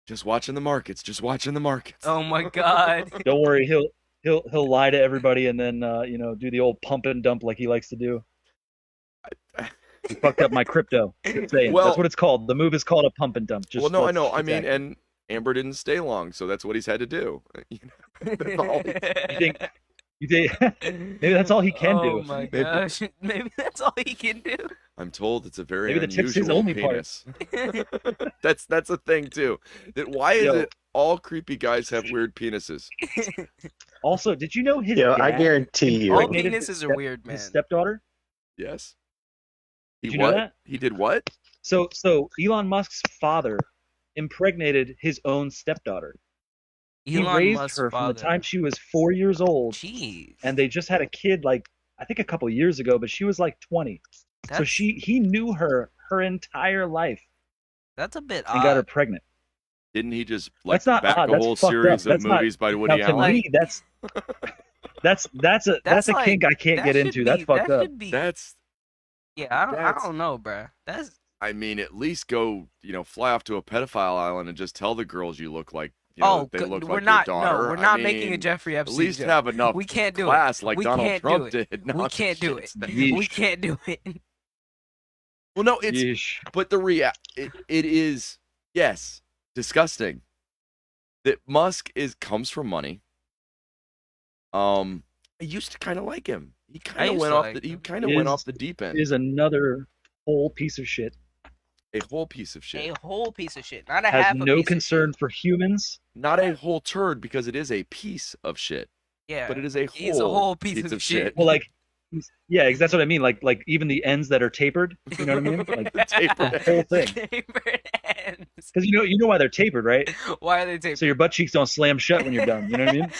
Just watching the markets. Just watching the markets. Oh my God. Don't worry, he'll lie to everybody and then do the old pump and dump like he likes to do. He fucked up my crypto. Just saying. Well- That's what it's called. The move is called a pump and dump. Well, no, I know. I mean, and Amber didn't stay long, so that's what he's had to do. That's all. you think maybe that's all he can Oh do. my gosh. Maybe that's all he can do. I'm told it's a very Maybe the tip's his unusual only part. penis. That's a thing too. That why is Yo. it all creepy guys have weird penises? Also, did you know his Yo, I dad guarantee you. All impregnated penises are weird, man. his stepdaughter? Yes. Did you know what? that? He did what? So Elon Musk's father impregnated his own stepdaughter. He Elon raised Musk's her from father. the time she was 4 years old, Jeez. and they just had a kid like I think a couple years ago, but she was like 20. So That's- he knew her entire life That's a bit and got her odd. pregnant. Didn't he just like That's not back odd. a That's whole fucked series up. of That's not- movies by Now Woody to Allen? me, that's a That's kink like- I can't that get should into. be- That's fucked that up. should be- That's Yeah, I that's- don't know, bruh. That's I mean, at least go, fly off to a pedophile island and just tell the girls you look like, that they good. look We're like not. your daughter. No, we're I not making a mean, Jeffrey At Epstein. least joke. have enough We can't do class it. like We Donald can't Trump do it. did. No, We can't do it. Yeesh. We can't do it. Well, no, it's Yeesh. but it is yes, disgusting. That Musk comes from money. I used to kind of like him. He kind of used went to off like the he him. kind of Is- went off the deep end. Is another whole piece of shit. A whole piece of shit. A whole piece of shit, not a Has half. a no piece of concern for humans. Not a whole turd because it is a piece of shit, shit. Yeah, but it is a He's a whole piece of shit. Well, yeah, that's what I mean. Like even the ends that are tapered. You know what I mean? Like The tapered the whole thing. Tapered ends. Because you know why they're tapered, right? Why are they tapered? So your butt cheeks don't slam shut when you're done. You know what I mean?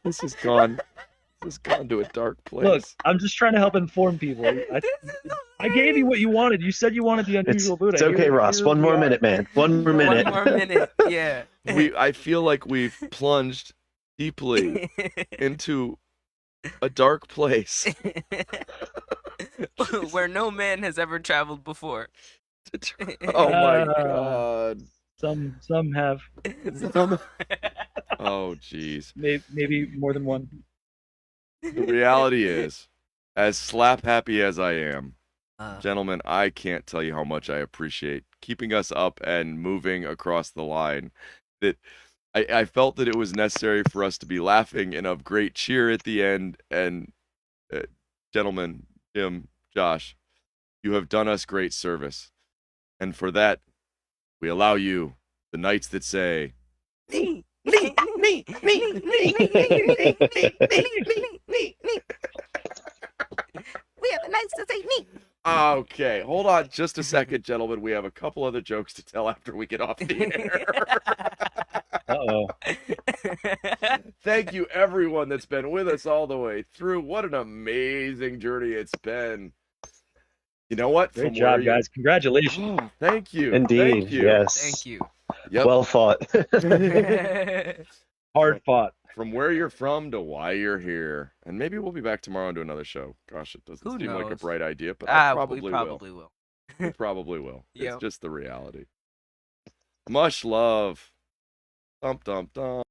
This has gone to a dark place. Look, I'm just trying to help inform people. This is I gave you what you wanted. You said you wanted the unusual Buddha. It's okay, Ross. One more minute, man. One more minute. One more minute. Yeah. I feel like we've plunged deeply into a dark place. Where no man has ever traveled before. Oh my god. Some have. Oh jeez. Maybe more than one. The reality is, as slap happy as I am, gentlemen, I can't tell you how much I appreciate keeping us up and moving across the line. That I felt that it was necessary for us to be laughing and of great cheer at the end. And gentlemen, Jim, Josh, you have done us great service. And for that, we allow you the knights that say, Me. We have the knights to say me. okay, hold on just a second, gentlemen. We have a couple other jokes to tell after we get off the air. Uh-oh. Thank you, everyone that's been with us all the way through. What an amazing journey it's been. You know what? Great job, guys. Congratulations. Oh, thank you. Indeed, Thank you. yes. Thank you. Yep. Well fought. Hard fought. From where you're from to why you're here. And maybe we'll be back tomorrow and do another show. Gosh, it doesn't Who seem like a knows? bright idea, but I we probably will. will. We probably will. Yep. It's just the reality. Much love. Dum dum dum.